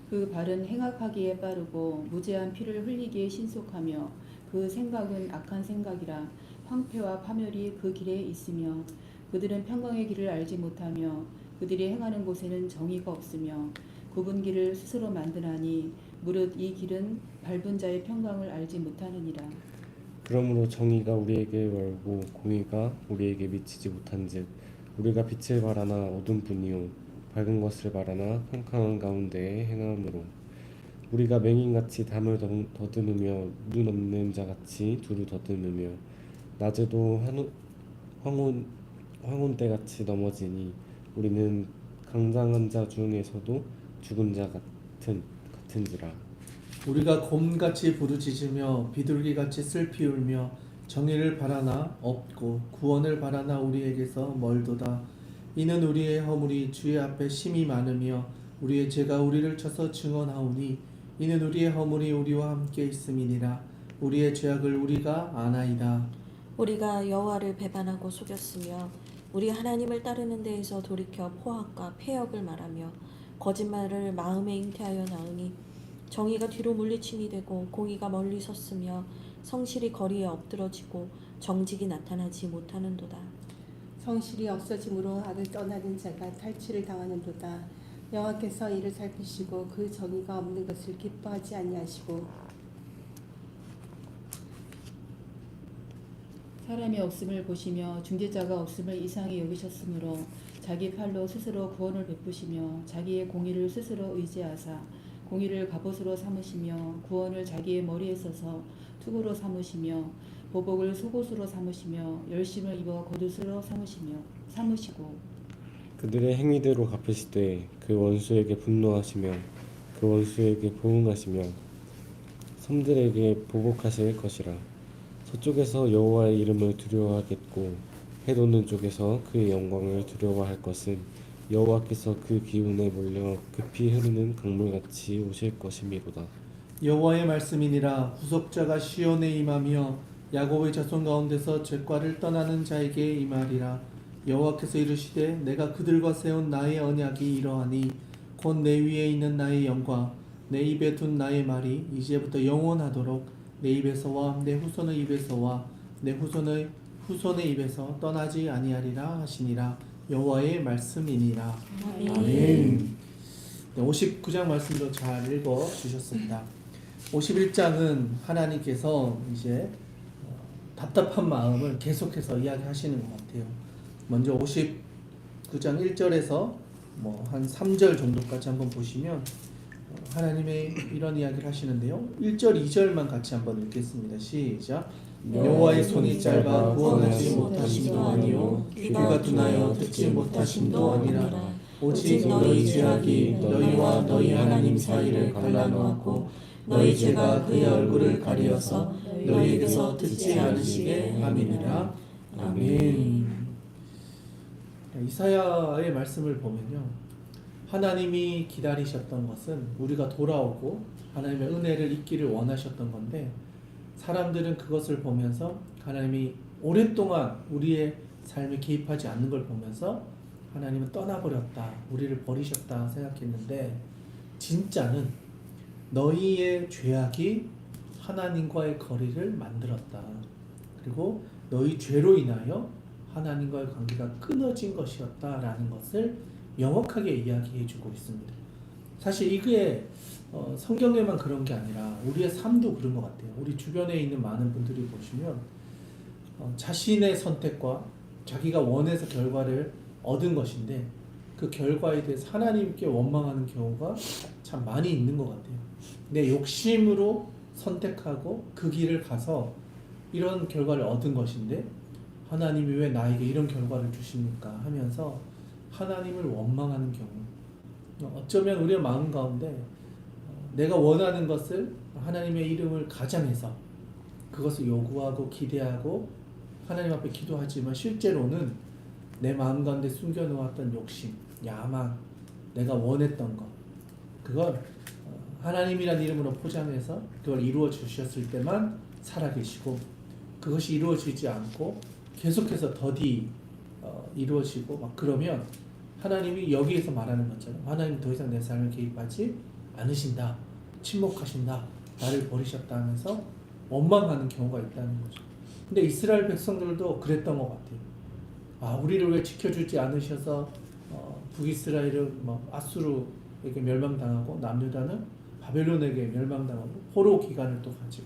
그 발은 행악하기에 빠르고 무죄한 피를 흘리기에 신속하며 그 생각은 악한 생각이라. 황폐와 파멸이 그 길에 있으며 그들은 평강의 길을 알지 못하며 그들이 행하는 곳에는 정의가 없으며 굽은 길을 스스로 만드나니 무릇 이 길은 밟은 자의 평강을 알지 못하느니라. 그러므로 정의가 우리에게 멀고 공의가 우리에게 미치지 못한즉 우리가 빛을 바라나 어둠뿐이요 밝은 것을 바라나 캄캄한 가운데에 행함으로 우리가 맹인같이 담을 더듬으며 눈 없는 자같이 두루 더듬으며 낮에도 황혼때같이 넘어지니 우리는 강장한 자 중에서도 죽은 자 같은지라. 우리가 곰같이 부르짖으며 비둘기같이 슬피 울며 정의를 바라나 없고 구원을 바라나 우리에게서 멀도다. 이는 우리의 허물이 주의 앞에 심히 많으며 우리의 죄가 우리를 쳐서 증언하오니 이는 우리의 허물이 우리와 함께 있음이니라. 우리의 죄악을 우리가 아나이다. 우리가 여호와를 배반하고 속였으며 우리 하나님을 따르는 데에서 돌이켜 포악과 패역을 말하며 거짓말을 마음에 잉태하여 낳으니 정의가 뒤로 물리침이 되고 공의가 멀리 섰으며 성실이 거리에 엎드러지고 정직이 나타나지 못하는도다. 성실이 없어짐으로 악을 떠나는 자가 탈취를 당하는도다. 여호와께서 이를 살피시고 그 정의가 없는 것을 기뻐하지 아니하시고 사람이 없음을 보시며 중재자가 없음을 이상히 여기셨으므로 자기 팔로 스스로 구원을 베푸시며 자기의 공의를 스스로 의지하사 공의를 갑옷으로 삼으시며 구원을 자기의 머리에 써서 투구로 삼으시며 보복을 속옷으로 삼으시며 열심을 입어 겉옷으로 삼으시고 그들의 행위대로 갚으시되 그 원수에게 분노하시며 그 원수에게 보응하시며 섬들에게 보복하실 것이라. 서쪽에서 여호와의 이름을 두려워하겠고 해돋는 쪽에서 그의 영광을 두려워할 것은 여호와께서 그 기운에 몰려 급히 흐르는 강물같이 오실 것이미로다. 여호와의 말씀이니라. 구속자가 시온에 임하며 야곱의 자손 가운데서 죄과를 떠나는 자에게 임하리라. 여호와께서 이르시되 내가 그들과 세운 나의 언약이 이러하니 곧 내 위에 있는 나의 영광 내 입에 둔 나의 말이 이제부터 영원하도록 내 입에서와 내 후손의 입에서와 내 후손의 입에서 떠나지 아니하리라 하시니라. 여호와의 말씀이니라. 아멘. 네, 59장 말씀도 잘 읽어 주셨습니다. 51장은 하나님께서 이제 답답한 마음을 계속해서 이야기하시는 것 같아요. 먼저 59장 1절에서 한 3절 정도까지 한번 보시면 하나님의 이런 이야기를 하시는데요. 1절, 2절만 같이 한번 읽겠습니다. 시작. 여호와의 손이 짧아 구원하지 못하심도 아니요 귀가 둔하여 듣지 못하심도 아니라 오직 너희 죄악이 너희와 너희 하나님 사이를 갈라놓았고 너희 죄가 그의 얼굴을 가리어서 너희에게서 듣지 않으시게 함이니라. 아멘. 이사야의 말씀을 보면요, 하나님이 기다리셨던 것은 우리가 돌아오고 하나님의 은혜를 잊기를 원하셨던 건데, 사람들은 그것을 보면서 하나님이 오랫동안 우리의 삶에 개입하지 않는 걸 보면서 하나님은 떠나버렸다, 우리를 버리셨다 생각했는데, 진짜는 너희의 죄악이 하나님과의 거리를 만들었다. 그리고 너희 죄로 인하여 하나님과의 관계가 끊어진 것이었다라는 것을 명확하게 이야기해주고 있습니다. 사실 이게 성경에만 그런 게 아니라 우리의 삶도 그런 것 같아요. 우리 주변에 있는 많은 분들이 보시면 자신의 선택과 자기가 원해서 결과를 얻은 것인데 그 결과에 대해서 하나님께 원망하는 경우가 참 많이 있는 것 같아요. 내 욕심으로 선택하고 그 길을 가서 이런 결과를 얻은 것인데 하나님이 왜 나에게 이런 결과를 주십니까 하면서 하나님을 원망하는 경우, 어쩌면 우리의 마음 가운데 내가 원하는 것을 하나님의 이름을 가장해서 그것을 요구하고 기대하고 하나님 앞에 기도하지만 실제로는 내 마음 가운데 숨겨놓았던 욕심, 야망, 내가 원했던 것 그걸 하나님이란 이름으로 포장해서 그걸 이루어 주셨을 때만 살아계시고 그것이 이루어지지 않고 계속해서 더디 이루어지고 막 그러면 하나님이 여기에서 말하는 것처럼 하나님 더 이상 내 삶을 개입하지 않으신다, 침묵하신다, 나를 버리셨다 하면서 원망하는 경우가 있다는 거죠. 근데 이스라엘 백성들도 그랬던 것 같아요. 아, 우리를 왜 지켜주지 않으셔서 북이스라엘은 뭐 아수르에게 멸망당하고 남유다는 바벨론에게 멸망당하고 포로 기간을 또 가지고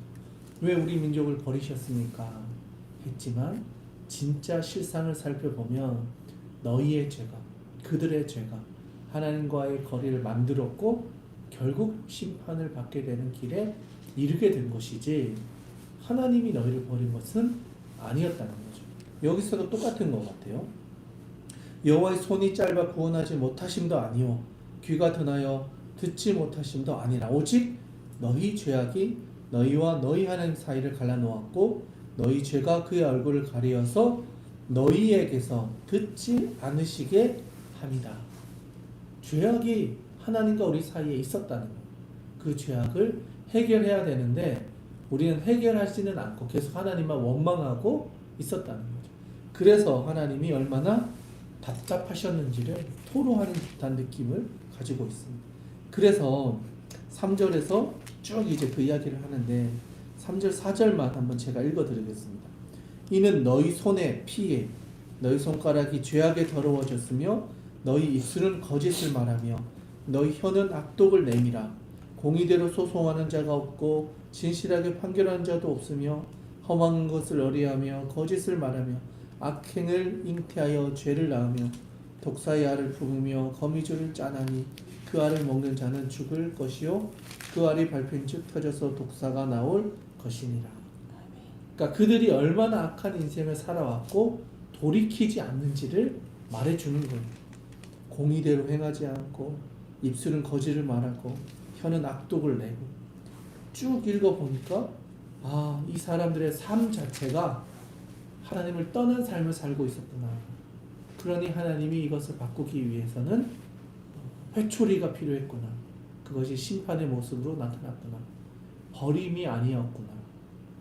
왜 우리 민족을 버리셨습니까? 했지만 진짜 실상을 살펴보면 너희의 죄가 그들의 죄가 하나님과의 거리를 만들었고 결국 심판을 받게 되는 길에 이르게 된 것이지 하나님이 너희를 버린 것은 아니었다는 거죠. 여기서도 똑같은 것 같아요. 여호와의 손이 짧아 구원하지 못하심도 아니요 귀가 드나여 듣지 못하심도 아니라 오직 너희 죄악이 너희와 너희 하나님 사이를 갈라놓았고 너희 죄가 그의 얼굴을 가리어서 너희에게서 듣지 않으시게 합니다. 죄악이 하나님과 우리 사이에 있었다는 거예요. 그 죄악을 해결해야 되는데 우리는 해결하지는 않고 계속 하나님만 원망하고 있었다는 거죠. 그래서 하나님이 얼마나 답답하셨는지를 토로하는 듯한 느낌을 가지고 있습니다. 그래서 3절에서 쭉 이제 그 이야기를 하는데 3절 4절만 한번 제가 읽어드리겠습니다. 이는 너희 손의 피에 너희 손가락이 죄악에 더러워졌으며 너희 입술은 거짓을 말하며 너희 혀는 악독을 내밀어 공의대로 소송하는 자가 없고 진실하게 판결하는 자도 없으며 험한 것을 어리하며 거짓을 말하며 악행을 잉태하여 죄를 낳으며 독사의 알을 품으며 거미줄을 짜나니 그 알을 먹는 자는 죽을 것이요 그 알이 밟힌즉 터져서 독사가 나올 것이니라. 그러니까 그들이 얼마나 악한 인생을 살아왔고 돌이키지 않는지를 말해주는 거예요. 공의대로 행하지 않고 입술은 거짓을 말하고 혀는 악독을 내고 쭉 읽어보니까 이 사람들의 삶 자체가 하나님을 떠난 삶을 살고 있었구나. 그러니 하나님이 이것을 바꾸기 위해서는 회초리가 필요했구나. 그것이 심판의 모습으로 나타났구나. 버림이 아니었구나.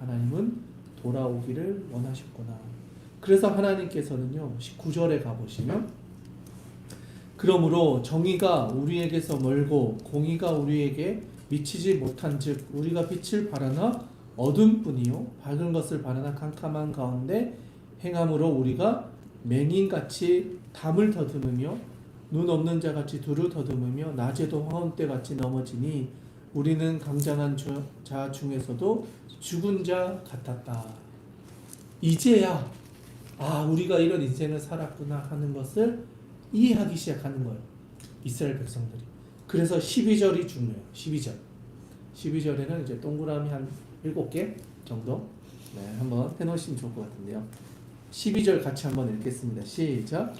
하나님은 돌아오기를 원하셨구나. 그래서 하나님께서는요 19절에 가보시면 그러므로 정의가 우리에게서 멀고 공의가 우리에게 미치지 못한즉 우리가 빛을 바라나 어둠뿐이요 밝은 것을 바라나 캄캄한 가운데 행함으로 우리가 맹인같이 담을 더듬으며 눈 없는 자같이 두루 더듬으며 낮에도 화원때같이 넘어지니 우리는 강장한 자 중에서도 죽은 자 같았다. 이제야 우리가 이런 인생을 살았구나 하는 것을 이해하기 시작하는 거예요. 이스라엘 백성들이. 그래서 12절이 중요해요. 12절에는 이제 동그라미 한 7개 정도 한번 해놓으시면 좋을 것 같은데요. 12절 같이 한번 읽겠습니다. 시작.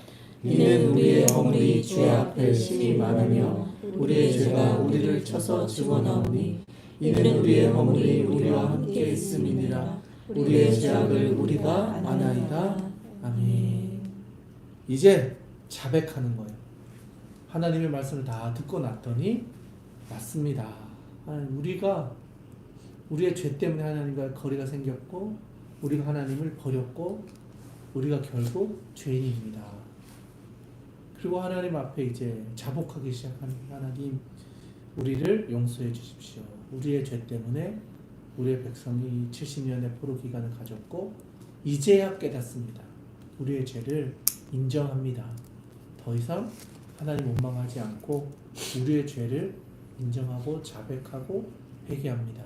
이는 우리의 허물이 주 앞에 심히 많으며 우리의 죄가 우리를 쳐서 집어넣으니 이는 우리의 허물이 우리와 함께 있음이니라. 우리의 죄악을 우리가 아나이다. 아멘. 이제 자백하는 거예요. 하나님의 말씀을 다 듣고 났더니 맞습니다. 우리가 우리의 죄 때문에 하나님과 거리가 생겼고 우리가 하나님을 버렸고 우리가 결국 죄인입니다. 그리고 하나님 앞에 이제 자복하기 시작하는 하나님 우리를 용서해 주십시오. 우리의 죄 때문에 우리의 백성이 70년의 포로 기간을 가졌고 이제야 깨닫습니다. 우리의 죄를 인정합니다. 더 이상 하나님 원망하지 않고 우리의 죄를 인정하고 자백하고 회개합니다.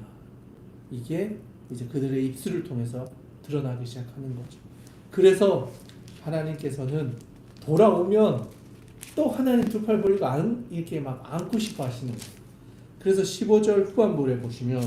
이게 이제 그들의 입술을 통해서 드러나기 시작하는 거죠. 그래서 하나님께서는 돌아오면 또 하나님 두 팔 벌리고 이렇게 막 안고 싶어 하시는 거예요. 그래서 15절 후반부에 보시면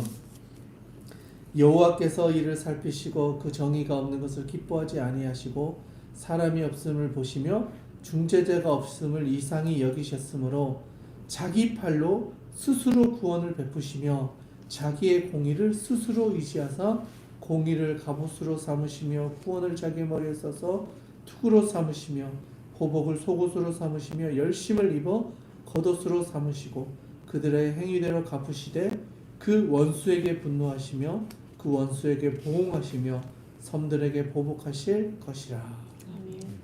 여호와께서 이를 살피시고 그 정의가 없는 것을 기뻐하지 아니하시고 사람이 없음을 보시며 중재자가 없음을 이상히 여기셨으므로 자기 팔로 스스로 구원을 베푸시며 자기의 공의를 스스로 의지하사 공의를 갑옷으로 삼으시며 구원을 자기 머리에 써서 투구로 삼으시며 보복을 속옷으로 삼으시며 열심을 입어 겉옷으로 삼으시고 그들의 행위대로 갚으시되 그 원수에게 분노하시며 그 원수에게 보응하시며 섬들에게 보복하실 것이라.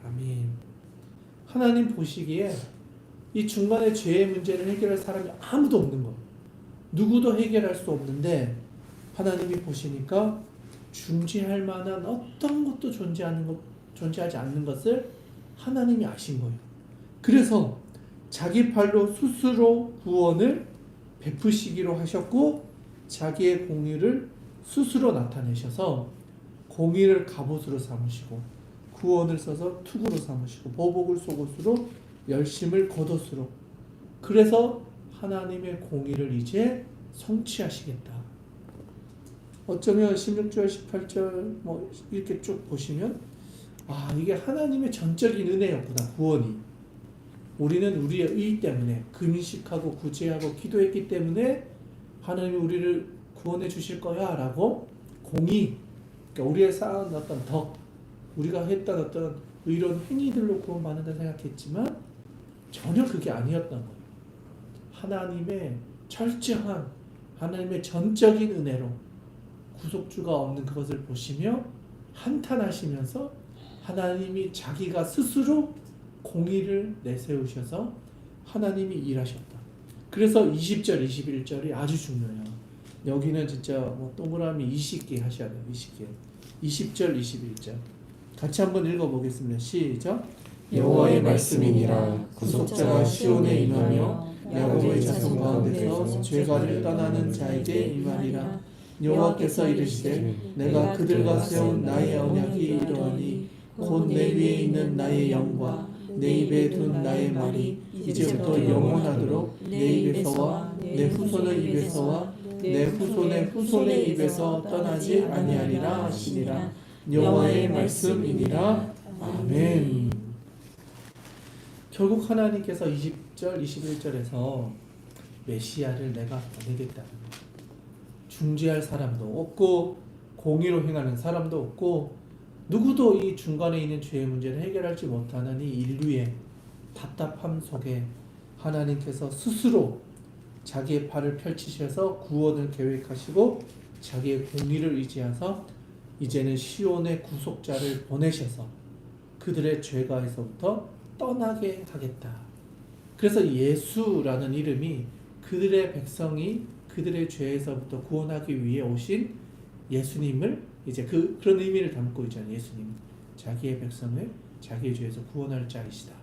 아멘. 하나님 보시기에 이 중간에 죄의 문제를 해결할 사람이 아무도 없는 거예요. 누구도 해결할 수 없는데 하나님이 보시니까 중재할 만한 어떤 것도 존재하지 않는 것을 하나님이 아신 거예요. 그래서 자기 팔로 스스로 구원을 베푸시기로 하셨고 자기의 공의를 스스로 나타내셔서 공의를 갑옷으로 삼으시고 구원을 써서 투구로 삼으시고 보복을 속옷으로 열심을 겉옷으로. 그래서 하나님의 공의를 이제 성취하시겠다. 어쩌면 16절 18절 뭐 이렇게 쭉 보시면 이게 하나님의 전적인 은혜였구나. 구원이 우리는 우리의 의 때문에 금식하고 구제하고 기도했기 때문에 하나님이 우리를 구원해 주실 거야 라고 공의, 그러니까 우리의 쌓은 어떤 덕, 우리가 했던 어떤 의로운 행위들로 구원받는다 생각했지만 전혀 그게 아니었던 거예요. 하나님의 철저한, 하나님의 전적인 은혜로 구속주가 없는 그것을 보시며 한탄하시면서 하나님이 자기가 스스로 공의를 내세우셔서 하나님이 일하셨다. 그래서 20절, 21절이 아주 중요해요. 여기는 진짜 뭐 동그라미 20개 하셔야 돼요. 20개. 20절, 21절. 같이 한번 읽어보겠습니다. 시작. 여호와의 말씀이니라. 구속자가 시온에 임하며 야곱의 자손 가운데서 죄가를 떠나는 자에게 임하리라. 여호와께서 이르시되 내가 그들과 세운 나의 언약이 이러하니 곧 내 위에 있는 나의 영과 내 입에 둔 나의 말이 이제부터 영원하도록 내 입에서와 내 후손의 입에서와 내 후손의 후손의 입에서 떠나지 아니하리라 하시니라. 여호와의 말씀이니라. 아멘. 결국 하나님께서 20절 21절에서 메시아를 내가 보내겠다. 중재할 사람도 없고 공의로 행하는 사람도 없고 누구도 이 중간에 있는 죄의 문제를 해결하지 못하는 이 인류의 답답함 속에 하나님께서 스스로 자기의 팔을 펼치셔서 구원을 계획하시고 자기의 공의를 의지하서 이제는 시온의 구속자를 보내셔서 그들의 죄가에서부터 떠나게 하겠다. 그래서 예수라는 이름이 그들의 백성이 그들의 죄에서부터 구원하기 위해 오신 예수님을 이제 그런 의미를 담고 있잖아요. 예수님 자기의 백성을 자기의 죄에서 구원할 자이시다.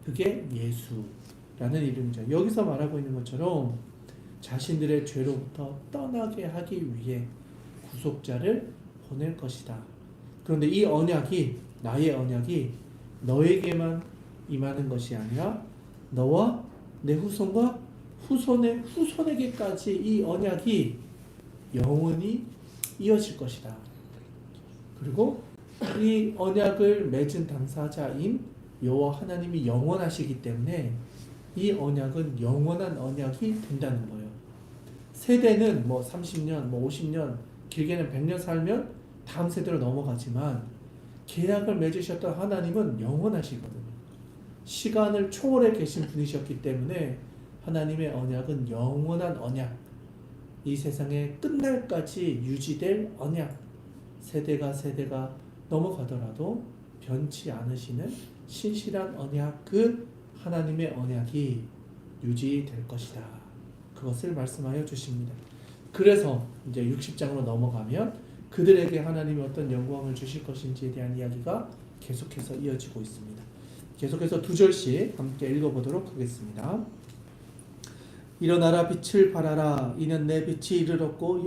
그게 예수라는 이름이죠. 여기서 말하고 있는 것처럼 자신들의 죄로부터 떠나게 하기 위해 구속자를 보낼 것이다. 그런데 이 언약이, 나의 언약이 너에게만 임하는 것이 아니라 너와 내 후손과 후손의 후손에게까지 이 언약이 영원히 이어질 것이다. 그리고 이 언약을 맺은 당사자인 여호와 하나님이 영원하시기 때문에 이 언약은 영원한 언약이 된다는 거예요. 세대는 뭐 30년, 뭐 50년, 길게는 100년 살면 다음 세대로 넘어가지만 계약을 맺으셨던 하나님은 영원하시거든요. 시간을 초월해 계신 분이셨기 때문에 하나님의 언약은 영원한 언약, 이 세상에 끝날까지 유지될 언약, 세대가 넘어가더라도 변치 않으시는 신실한 언약, 그 하나님의 언약이 유지될 것이다. 그것을 말씀하여 주십니다. 그래서 이제 60장으로 넘어가면 그들에게 하나님이 어떤 영광을 주실 것인지에 대한 이야기가 계속해서 이어지고 있습니다. 계속해서 2절씩 함께 읽어보도록 하겠습니다. 일어나라 빛을 발하라. 이는 내 빛이 이르렀고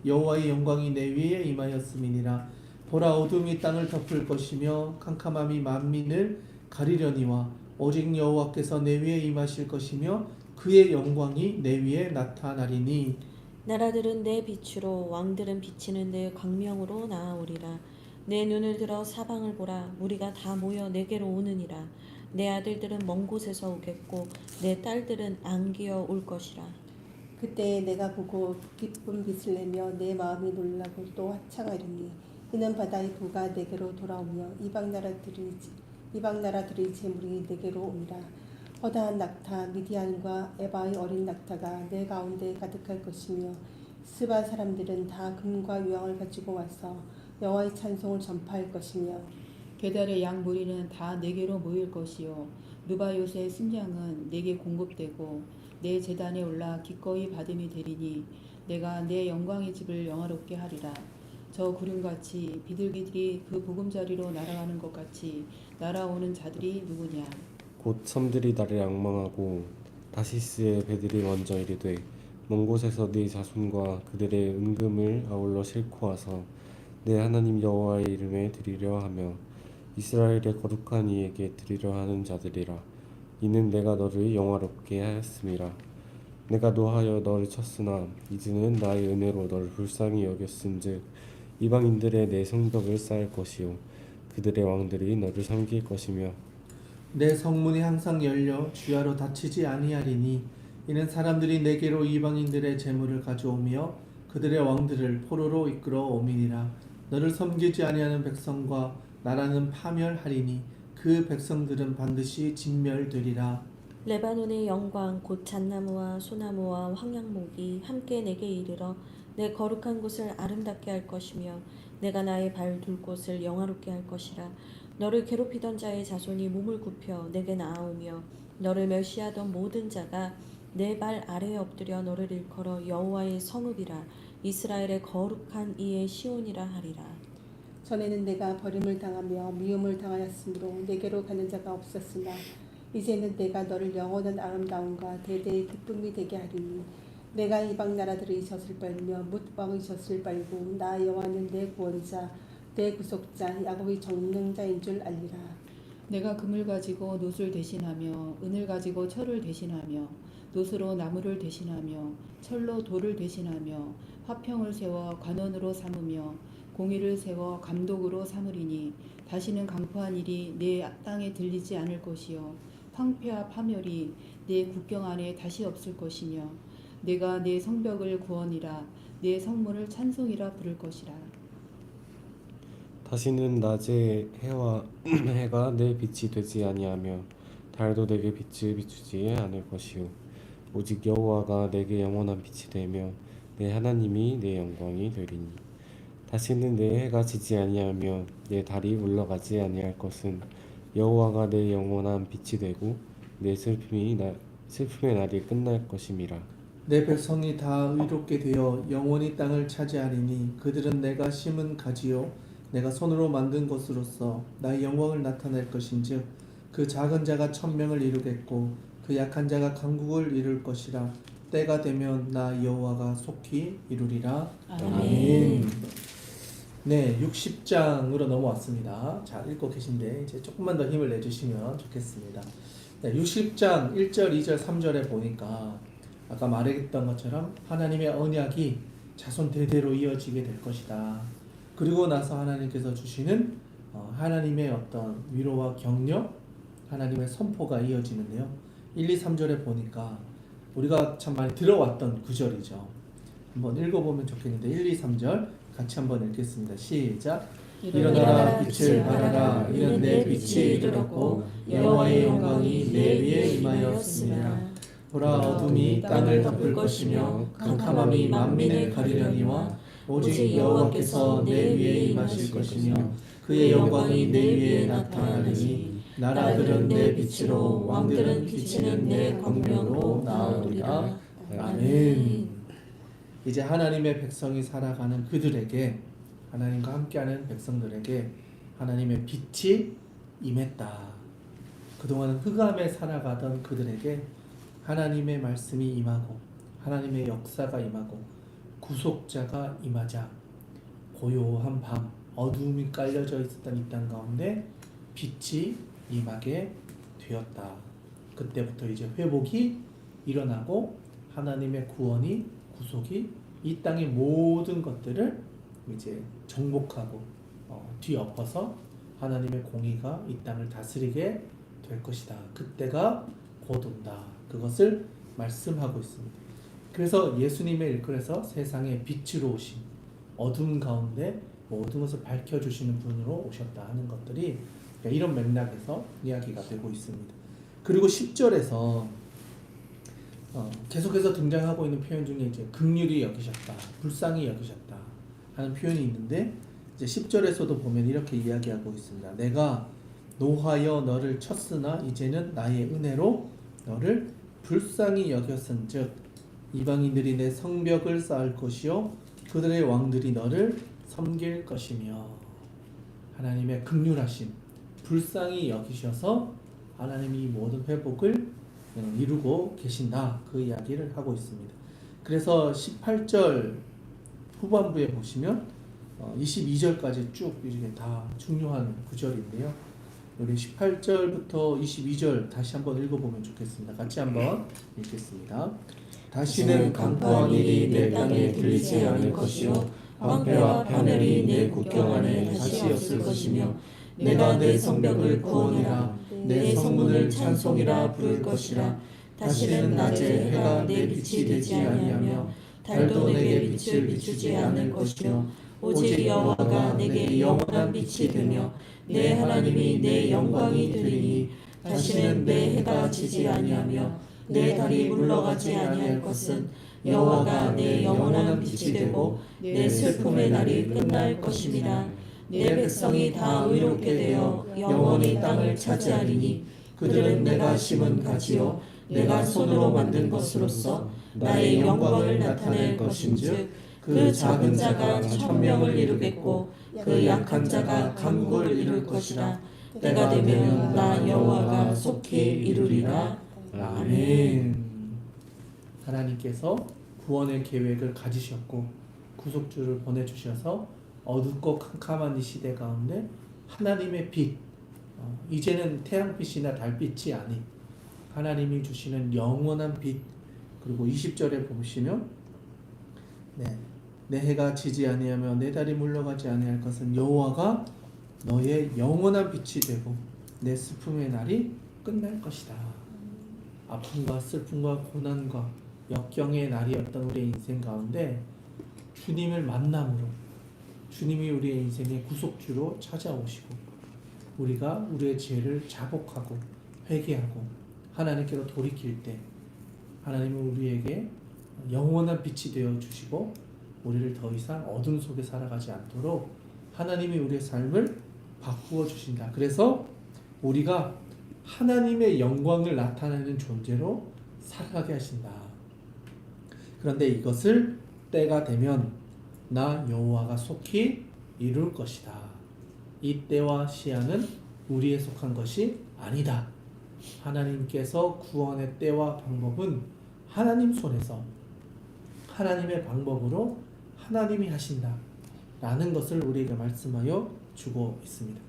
여호와의 영광이 내 위에 임하였음이니라. 보라 어둠이 땅을 덮을 것이며 캄캄함이 만민을 가리려니와 오직 여호와께서 내 위에 임하실 것이며 그의 영광이 내 위에 나타나리니. 나라들은 내 빛으로 왕들은 비치는 내 광명으로 나아오리라. 내 눈을 들어 사방을 보라. 무리가 다 모여 내게로 오느니라. 내 아들들은 먼 곳에서 오겠고 내 딸들은 안기어 올 것이라. 그때 내가 보고 기쁜 빛을 내며 내 마음이 놀라고 또 화창하리니 이는 바다의 부가 내게로 돌아오며 이방 나라들의 재물이 내게로 오니라. 허다한 낙타 미디안과 에바의 어린 낙타가 내 가운데 가득할 것이며 스바 사람들은 다 금과 유황을 가지고 와서 여호와의 찬송을 전파할 것이며 게달의 양 무리는 다 내게로 모일 것이요 느바요스의 순양은 내게 공급되고 내 제단에 올라 기꺼이 받음이 되리니 내가 내 영광의 집을 영화롭게 하리라. 저 구름같이 비둘기들이 그 보금자리로 날아가는 것 같이 날아오는 자들이 누구냐. 곧 섬들이 나를 앙망하고 다시스의 배들이 먼저 이르되 먼 곳에서 네 자손과 그들의 은금을 아울러 싣고 와서 내 하나님 여호와의 이름에 드리려 하며 이스라엘의 거룩한 이에게 드리려 하는 자들이라. 이는 내가 너를 영화롭게 하였음이라. 내가 노하여 너를 쳤으나 이제는 나의 은혜로 너를 불쌍히 여겼은즉 이방인들의 내 성벽을 쌓을 것이요 그들의 왕들이 너를 섬길 것이며 내 성문이 항상 열려 주야로 닫히지 아니하리니 이는 사람들이 내게로 이방인들의 재물을 가져오며 그들의 왕들을 포로로 이끌어 오미니라. 너를 섬기지 아니하는 백성과 나라는 파멸하리니 그 백성들은 반드시 진멸되리라. 레바논의 영광 곧 잣나무와 소나무와 황양목이 함께 내게 이르러 내 거룩한 곳을 아름답게 할 것이며 내가 나의 발 둘 곳을 영화롭게 할 것이라. 너를 괴롭히던 자의 자손이 몸을 굽혀 내게 나아오며 너를 멸시하던 모든 자가 내 발 아래에 엎드려 너를 일컬어 여호와의 성읍이라 이스라엘의 거룩한 이의 시온이라 하리라. 전에는 내가 버림을 당하며 미움을 당하였으므로 내게로 가는 자가 없었으나 이제는 내가 너를 영원한 아름다움과 대대의 기쁨이 되게 하리니 내가 이방 나라들의 젖을 빨며 뭇 왕의 젖을 빨고 나 여호와는 내 구원자 내 구속자 야곱의 정령자인 줄 알리라. 내가 금을 가지고 놋을 대신하며 은을 가지고 철을 대신하며 놋으로 나무를 대신하며 철로 돌을 대신하며 화평을 세워 관원으로 삼으며 공의를 세워 감독으로 삼으리니 다시는 강포한 일이 내 땅에 들리지 않을 것이요 황폐와 파멸이 내 국경 안에 다시 없을 것이며 내가 내 성벽을 구원이라 내 성문을 찬송이라 부를 것이라. 다시는 낮에 해가 내 빛이 되지 아니하며 달도 내게 빛을 비추지 않을 것이요 오직 여호와가 내게 영원한 빛이 되며 내 하나님이 내 영광이 되리니 다시는 내 해가 지지 아니하며 내 달이 물러가지 아니할 것은 여호와가 내 영원한 빛이 되고 내 슬픔의 날이 끝날 것임이라. 내 백성이 다 의롭게 되어 영원히 땅을 차지하리니 그들은 내가 심은 가지요 내가 손으로 만든 것으로서 나의 영광을 나타낼 것인즉 그 작은 자가 천명을 이루겠고 그 약한 자가 강국을 이룰 것이라. 때가 되면 나 여호와가 속히 이루리라. 아멘. 네, 60장으로 넘어왔습니다. 자, 읽고 계신데 이제 조금만 더 힘을 내주시면 좋겠습니다. 네, 60장 1절, 2절, 3절에 보니까 아까 말했던 것처럼 하나님의 언약이 자손 대대로 이어지게 될 것이다. 그리고 나서 하나님께서 주시는 하나님의 어떤 위로와 격려, 하나님의 선포가 이어지는데요. 1, 2, 3절에 보니까 우리가 참 많이 들어왔던 구절이죠. 한번 읽어보면 좋겠는데 1, 2, 3절 같이 한번 읽겠습니다. 시작. 일어나라 빛을 발하라 이는 내 빛이 이르렀고 여호와의 영광이 내 위에 임하였습니다. 보라 어둠이 땅을 덮을 것이며 캄캄함이 만민을 가리려니와 오직 여호와께서 내 위에 임하실 것이며 그의 영광이 내 위에 나타나리니 나라들은 내 빛으로 왕들은 비치는 내 광명으로 나오리라. 아멘. 이제 하나님의 백성이 살아가는 그들에게 하나님과 함께하는 백성들에게 하나님의 빛이 임했다. 그동안 흑암에 살아가던 그들에게 하나님의 말씀이 임하고 하나님의 역사가 임하고 구속자가 임하자 고요한 밤 어두움이 깔려져 있었던 이 땅 가운데 빛이 임하게 되었다. 그때부터 이제 회복이 일어나고 하나님의 구원이 구속이 이 땅의 모든 것들을 이제 정복하고 뒤엎어서 하나님의 공의가 이 땅을 다스리게 될 것이다. 그때가 곧 온다. 그것을 말씀하고 있습니다. 그래서 예수님의 일컬어서 세상의 빛으로 오신 어둠 가운데 모든 것을 밝혀주시는 분으로 오셨다 하는 것들이 이런 맥락에서 이야기가 되고 있습니다. 그리고 10절에서 계속해서 등장하고 있는 표현 중에 이제 긍휼히 여기셨다, 불쌍히 여기셨다 하는 표현이 있는데 이제 10절에서도 보면 이렇게 이야기하고 있습니다. 내가 노하여 너를 쳤으나 이제는 나의 은혜로 너를 불쌍히 여겼은즉 이방인들이 내 성벽을 쌓을 것이요 그들의 왕들이 너를 섬길 것이며 하나님의 긍휼하심 불쌍히 여기셔서 하나님이 이 모든 회복을 이루고 계신다 그 이야기를 하고 있습니다. 그래서 18절 후반부에 보시면 22절까지 쭉 이렇게 다 중요한 구절인데요. 우리 18절부터 22절 다시 한번 읽어보면 좋겠습니다. 같이 한번 읽겠습니다. 다시는 강포한 일이 내 땅에 들리지 않을 것이요 방패와 파멸이 내 국경 안에 다시 없을 것이며 내가 내 성벽을 구원해라 내 성문을 찬송이라 부를 것이라. 다시는 낮에 해가 내 빛이 되지 아니하며 달도 내게 빛을 비추지 않을 것이며 오직 여호와가 내게 영원한 빛이 되며 내 하나님이 내 영광이 되리니 다시는 내 해가 지지 아니하며 내 달이 물러가지 아니할 것은 여호와가 내 영원한 빛이 되고 내 슬픔의 날이 끝날 것임이라. 내 백성이 다 의롭게 되어 영원히 땅을 차지하리니 그들은 내가 심은 가지요 내가 손으로 만든 것으로서 나의 영광을 나타낼 것인즉 그 작은 자가 천명을 이루겠고 그 약한 자가 강국을 이룰 것이라. 때가 되면 나 여호와가 속히 이루리라. 아멘. 하나님께서 구원의 계획을 가지셨고 구속주를 보내주셔서 어둡고 캄캄한 이 시대 가운데 하나님의 빛, 이제는 태양빛이나 달빛이 아닌 하나님이 주시는 영원한 빛. 그리고 20절에 보시면 내 해가 지지 아니하며 내 달이 물러가지 아니할 것은 여호와가 너의 영원한 빛이 되고 내 슬픔의 날이 끝날 것이다. 아픔과 슬픔과 고난과 역경의 날이었던 우리의 인생 가운데 주님을 만남으로 주님이 우리의 인생의 구속주로 찾아오시고 우리가 우리의 죄를 자복하고 회개하고 하나님께로 돌이킬 때 하나님은 우리에게 영원한 빛이 되어 주시고 우리를 더 이상 어둠 속에 살아가지 않도록 하나님이 우리의 삶을 바꾸어 주신다. 그래서 우리가 하나님의 영광을 나타내는 존재로 살아가게 하신다. 그런데 이것을 때가 되면 나 여호와가 속히 이룰 것이다. 이 때와 시한은 우리에 속한 것이 아니다. 하나님께서 구원의 때와 방법은 하나님 손에서 하나님의 방법으로 하나님이 하신다 라는 것을 우리에게 말씀하여 주고 있습니다.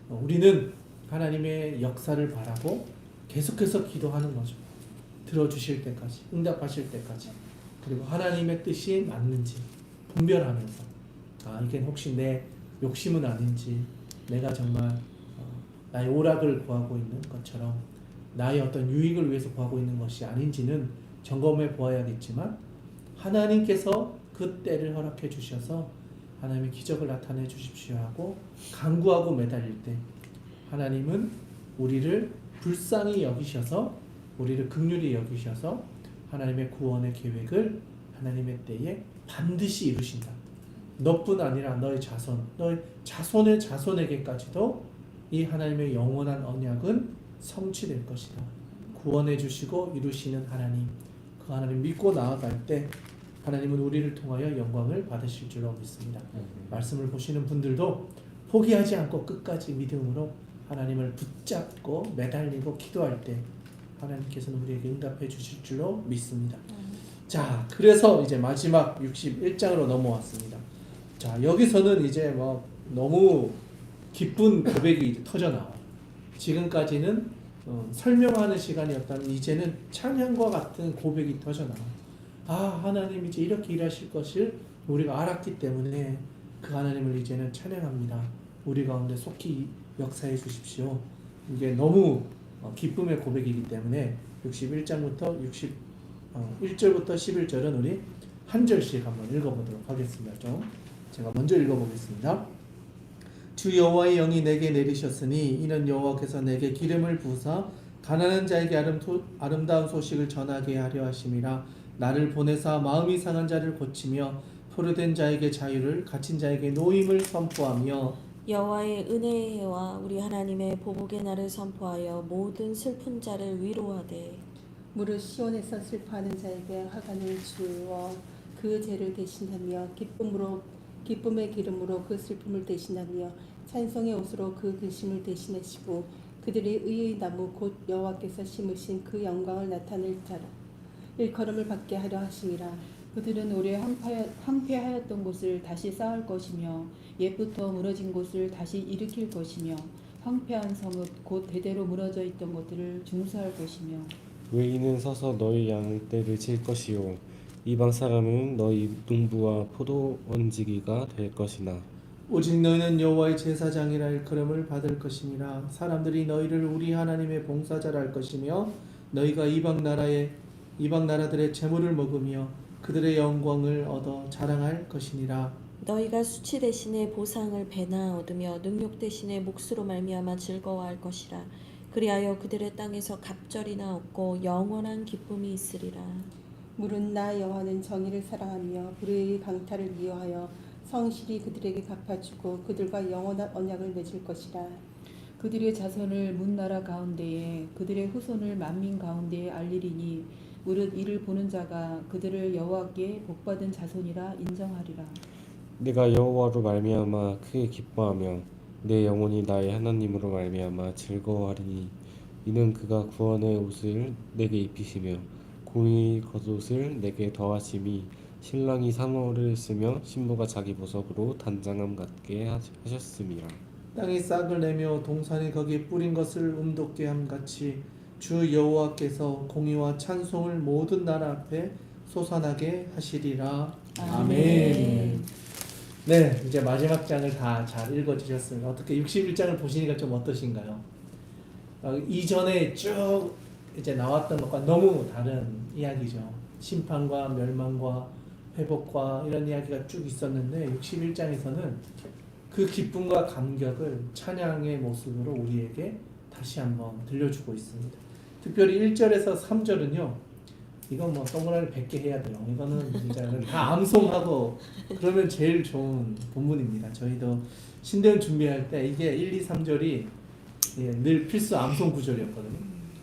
우리는 하나님의 역사를 바라고 계속해서 기도하는 거죠. 들어주실 때까지, 응답하실 때까지. 그리고 하나님의 뜻이 맞는지 분별하면서 이게 혹시 내 욕심은 아닌지, 내가 정말 나의 오락을 구하고 있는 것처럼 나의 어떤 유익을 위해서 구하고 있는 것이 아닌지는 점검해 보아야겠지만, 하나님께서 그 때를 허락해 주셔서 하나님의 기적을 나타내 주십시오 하고 간구하고 매달릴 때 하나님은 우리를 불쌍히 여기셔서 우리를 긍휼히 여기셔서 하나님의 구원의 계획을 하나님의 때에 반드시 이루신다. 너뿐 아니라 너의 자손, 너의 자손의 자손에게까지도 이 하나님의 영원한 언약은 성취될 것이다. 구원해 주시고 이루시는 하나님, 그 하나님 믿고 나아갈 때 하나님은 우리를 통하여 영광을 받으실 줄로 믿습니다. 말씀을 보시는 분들도 포기하지 않고 끝까지 믿음으로 하나님을 붙잡고 매달리고 기도할 때 하나님께서는 우리에게 응답해 주실 줄로 믿습니다. 자, 그래서 이제 마지막 61장으로 넘어왔습니다. 자, 여기서는 이제 뭐 너무 기쁜 고백이 터져 나와요. 지금까지는 설명하는 시간이었다면 이제는 찬양과 같은 고백이 터져 나와요. 하나님 이제 이렇게 일하실 것을 우리가 알았기 때문에 그 하나님을 이제는 찬양합니다. 우리 가운데 속히 역사해 주십시오. 이게 너무 기쁨의 고백이기 때문에 61장부터 1절부터 11절은 우리 한 절씩 한번 읽어보도록 하겠습니다. 제가 먼저 읽어보겠습니다. 주 여호와의 영이 내게 내리셨으니 이는 여호와께서 내게 기름을 부으사 가난한 자에게 아름다운 소식을 전하게 하려 하심이라. 나를 보내사 마음이 상한 자를 고치며 포로된 자에게 자유를, 갇힌 자에게 노임을 선포하며 여호와의 은혜의 해와 우리 하나님의 보복의 날을 선포하여 모든 슬픈 자를 위로하되 무릇 시온에서 슬퍼하는 자에게 화관을 주어 그 죄를 대신하며 기쁨의 기름으로 그 슬픔을 대신하며 찬송의 옷으로 그 근심을 대신하시고 그들의 의의 나무 곧 여호와께서 심으신 그 영광을 나타낼 자라 일컬음을 받게 하려 하심이라. 그들은 오래 황폐하였던 곳을 다시 쌓을 것이며 옛부터 무너진 곳을 다시 일으킬 것이며 황폐한 성읍 곧 대대로 무너져 있던 것들을 중수할 것이며 외인은 서서 너희 양을 떼를 칠 것이요 이방 사람은 너희 농부와 포도 원지기가 될 것이나 오직 너희는 여호와의 제사장이라 일컬음을 받을 것이니라. 사람들이 너희를 우리 하나님의 봉사자라 할 것이며 너희가 이방 나라들의 재물을 먹으며 그들의 영광을 얻어 자랑할 것이니라. 너희가 수치 대신에 보상을 배나 얻으며 능욕 대신에 몫으로 말미암아 즐거워할 것이라. 그리하여 그들의 땅에서 갑절이나 얻고 영원한 기쁨이 있으리라. 무릇 나 여호와는 정의를 사랑하며 불의의 강탈을 미워하여 성실히 그들에게 갚아주고 그들과 영원한 언약을 맺을 것이라. 그들의 자손을 문나라 가운데에 그들의 후손을 만민 가운데에 알리리니 무릇 이를 보는 자가 그들을 여호와께 복받은 자손이라 인정하리라. 내가 여호와로 말미암아 크게 기뻐하며 내 영혼이 나의 하나님으로 말미암아 즐거워하리니 이는 그가 구원의 옷을 내게 입히시며 공의의 겉옷을 내게 더하심이 신랑이 상어를 쓰며 신부가 자기 보석으로 단장함 같게 하셨음이라. 땅이 싹을 내며 동산이 거기에 뿌린 것을 움돋게 함같이 주 여호와께서 공의와 찬송을 모든 나라 앞에 솟아나게 하시리라. 아멘. 네, 이제 마지막 장을 다 잘 읽어주셨습니다. 어떻게 61장을 보시니까 좀 어떠신가요? 이전에 쭉 이제 나왔던 것과 너무 다른 이야기죠. 심판과 멸망과 회복과 이런 이야기가 쭉 있었는데 61장에서는 그 기쁨과 감격을 찬양의 모습으로 우리에게 다시 한번 들려주고 있습니다. 특별히 1절에서 3절은요. 이건 뭐 동그라미 100개 해야 돼요. 이거는 진짜 다 암송하고 그러면 제일 좋은 본문입니다. 저희도 신대원 준비할 때 이게 1, 2, 3절이 늘 필수 암송 구절이었거든요.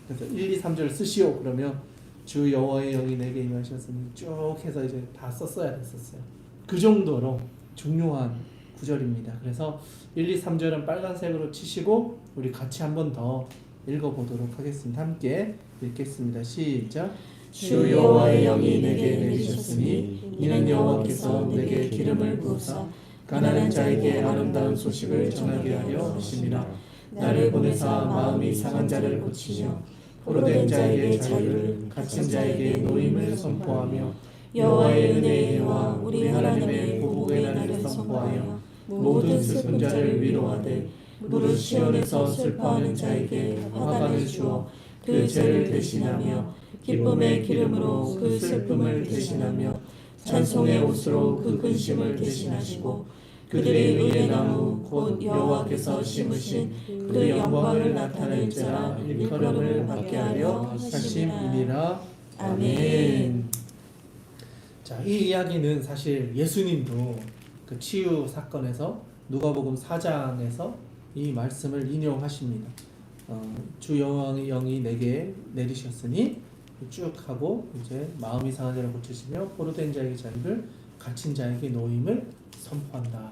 그래서 1, 2, 3절 쓰시오 그러면 주 여호와의 영이 내게 임하셨으니 쭉 해서 이제 다 썼어야 됐었어요. 그 정도로 중요한 구절입니다. 그래서 1, 2, 3절은 빨간색으로 치시고 우리 같이 한 번 더 읽어보도록 하겠습니다. 함께 읽겠습니다. 시작. 주 여호와의 영이 내게 내리셨으니 이는 여호와께서 내게 기름을 부으사 가난한 자에게 아름다운 소식을 전하게 하려 하심이라. 나를 보내사 마음이 상한 자를 고치며 포로된 자에게 자유를, 갇힌 자에게 노임을 선포하며 여호와의 은혜의 해와 우리 하나님의 보복의 날을 선포하여 모든 슬픈 자를 위로하되 무릇 시온에서 슬퍼하는 자에게 화관을 주어 그 죄를 대신하며 기쁨의 기름으로 그 슬픔을 대신하며 찬송의 옷으로 그 근심을 대신하시고 그들의 의의 나무 곧 여호와께서 심으신 그 영광을 나타낼 자라 일컬음을 받게 하려 하심이니라. 아멘. 자, 이 이야기는 사실 예수님도 그 치유 사건에서 누가복음 4장에서 이 말씀을 인용하십니다. 주 여호와의 영이 내게 내리셨으니 쭉 하고 이제 마음이 상한 자를 고치시며 포로된 자에게 자유를, 갇힌 자에게 노임을 선포한다.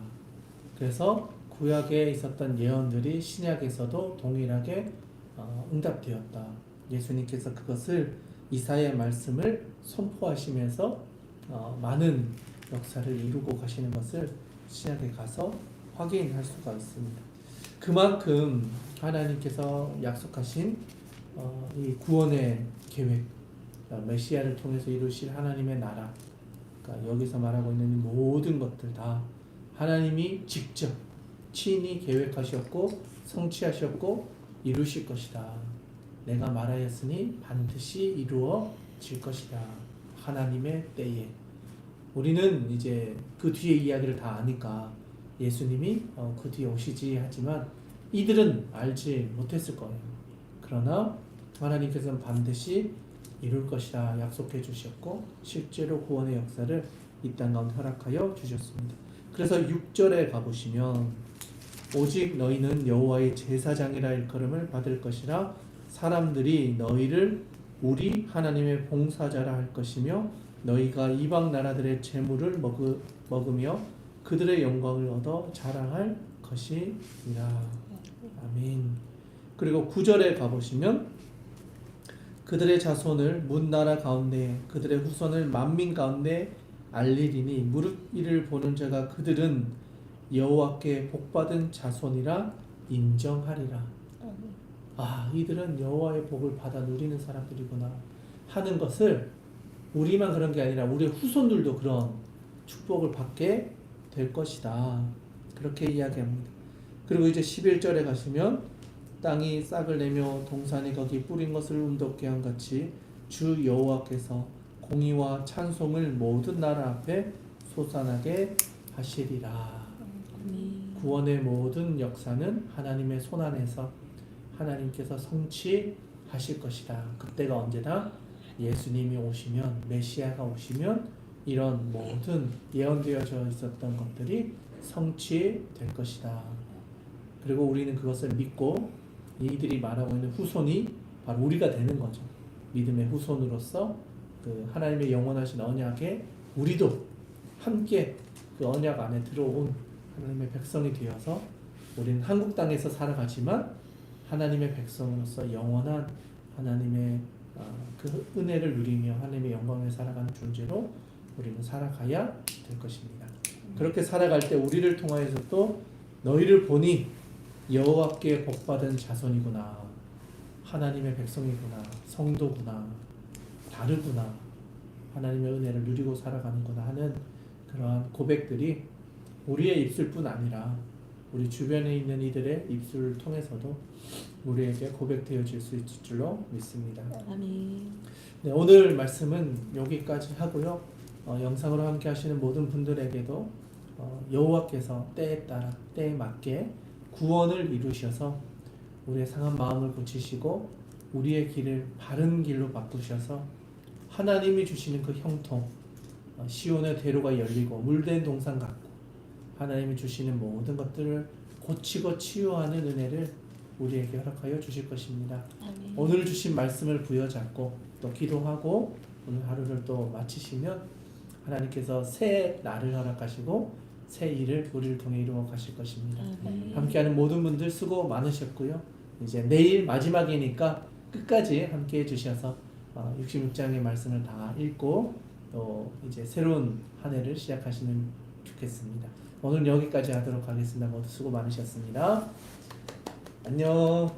그래서 구약에 있었던 예언들이 신약에서도 동일하게 응답되었다. 예수님께서 그것을 이사야의 말씀을 선포하시면서 많은 역사를 이루고 가시는 것을 신약에 가서 확인할 수가 있습니다. 그만큼 하나님께서 약속하신 이 구원의 계획, 메시아를 통해서 이루실 하나님의 나라, 그러니까 여기서 말하고 있는 모든 것들 다 하나님이 직접 친히 계획하셨고 성취하셨고 이루실 것이다. 내가 말하였으니 반드시 이루어질 것이다. 하나님의 때에. 우리는 이제 그 뒤에 이야기를 다 아니까 예수님이 그 뒤에 오시지 하지만 이들은 알지 못했을 거예요. 그러나 하나님께서는 반드시 이룰 것이라 약속해 주셨고 실제로 구원의 역사를 이 땅 가운데 허락하여 주셨습니다. 그래서 6절에 가보시면 오직 너희는 여호와의 제사장이라 일컬음을 받을 것이라 사람들이 너희를 우리 하나님의 봉사자라 할 것이며 너희가 이방 나라들의 재물을 먹으며 그들의 영광을 얻어 자랑할 것이니라. 아멘. 그리고 9절에 가보시면 그들의 자손을 문나라 가운데 그들의 후손을 만민 가운데 알리리니 무릇 이를 보는 자가 그들은 여호와께 복받은 자손이라 인정하리라. 아, 이들은 여호와의 복을 받아 누리는 사람들이구나 하는 것을 우리만 그런 게 아니라 우리 후손들도 그런 축복을 받게 될 것이다. 그렇게 이야기합니다. 그리고 이제 11절에 가시면 땅이 싹을 내며 동산이 거기 뿌린 것을 운덥게 한 같이 주 여호와께서 공의와 찬송을 모든 나라 앞에 솟아나게 하시리라. 구원의 모든 역사는 하나님의 손 안에서 하나님께서 성취하실 것이다. 그때가 언제다? 예수님이 오시면, 메시아가 오시면 이런 모든 예언되어져 있었던 것들이 성취될 것이다. 그리고 우리는 그것을 믿고 이들이 말하고 있는 후손이 바로 우리가 되는 거죠. 믿음의 후손으로서 그 하나님의 영원하신 언약에 우리도 함께 그 언약 안에 들어온 하나님의 백성이 되어서 우리는 한국 땅에서 살아가지만 하나님의 백성으로서 영원한 하나님의 그 은혜를 누리며 하나님의 영광을 살아가는 존재로 우리는 살아가야 될 것입니다. 그렇게 살아갈 때 우리를 통하여서 또 너희를 보니 여호와께 복받은 자손이구나, 하나님의 백성이구나, 성도구나, 다르구나, 하나님의 은혜를 누리고 살아가는구나 하는 그러한 고백들이 우리의 입술뿐 아니라 우리 주변에 있는 이들의 입술을 통해서도 우리에게 고백되어질 수 있을 줄로 믿습니다. 아멘. 네, 오늘 말씀은 여기까지 하고요. 영상으로 함께 하시는 모든 분들에게도 여호와께서 때에 따라 때에 맞게 구원을 이루셔서 우리의 상한 마음을 고치시고 우리의 길을 바른 길로 바꾸셔서 하나님이 주시는 그 형통, 시온의 대로가 열리고 물된 동산 같고 하나님이 주시는 모든 것들을 고치고 치유하는 은혜를 우리에게 허락하여 주실 것입니다. 아멘. 오늘 주신 말씀을 부여잡고 또 기도하고 오늘 하루를 또 마치시면 하나님께서 새 날을 허락하시고 새 일을 우리를 통해 이루어 가실 것입니다. 아멘. 함께하는 모든 분들 수고 많으셨고요. 이제 내일 마지막이니까 끝까지 함께해 주셔서 66장의 말씀을 다 읽고 또 이제 새로운 한 해를 시작하시면 좋겠습니다. 오늘 여기까지 하도록 하겠습니다. 모두 수고 많으셨습니다. 안녕.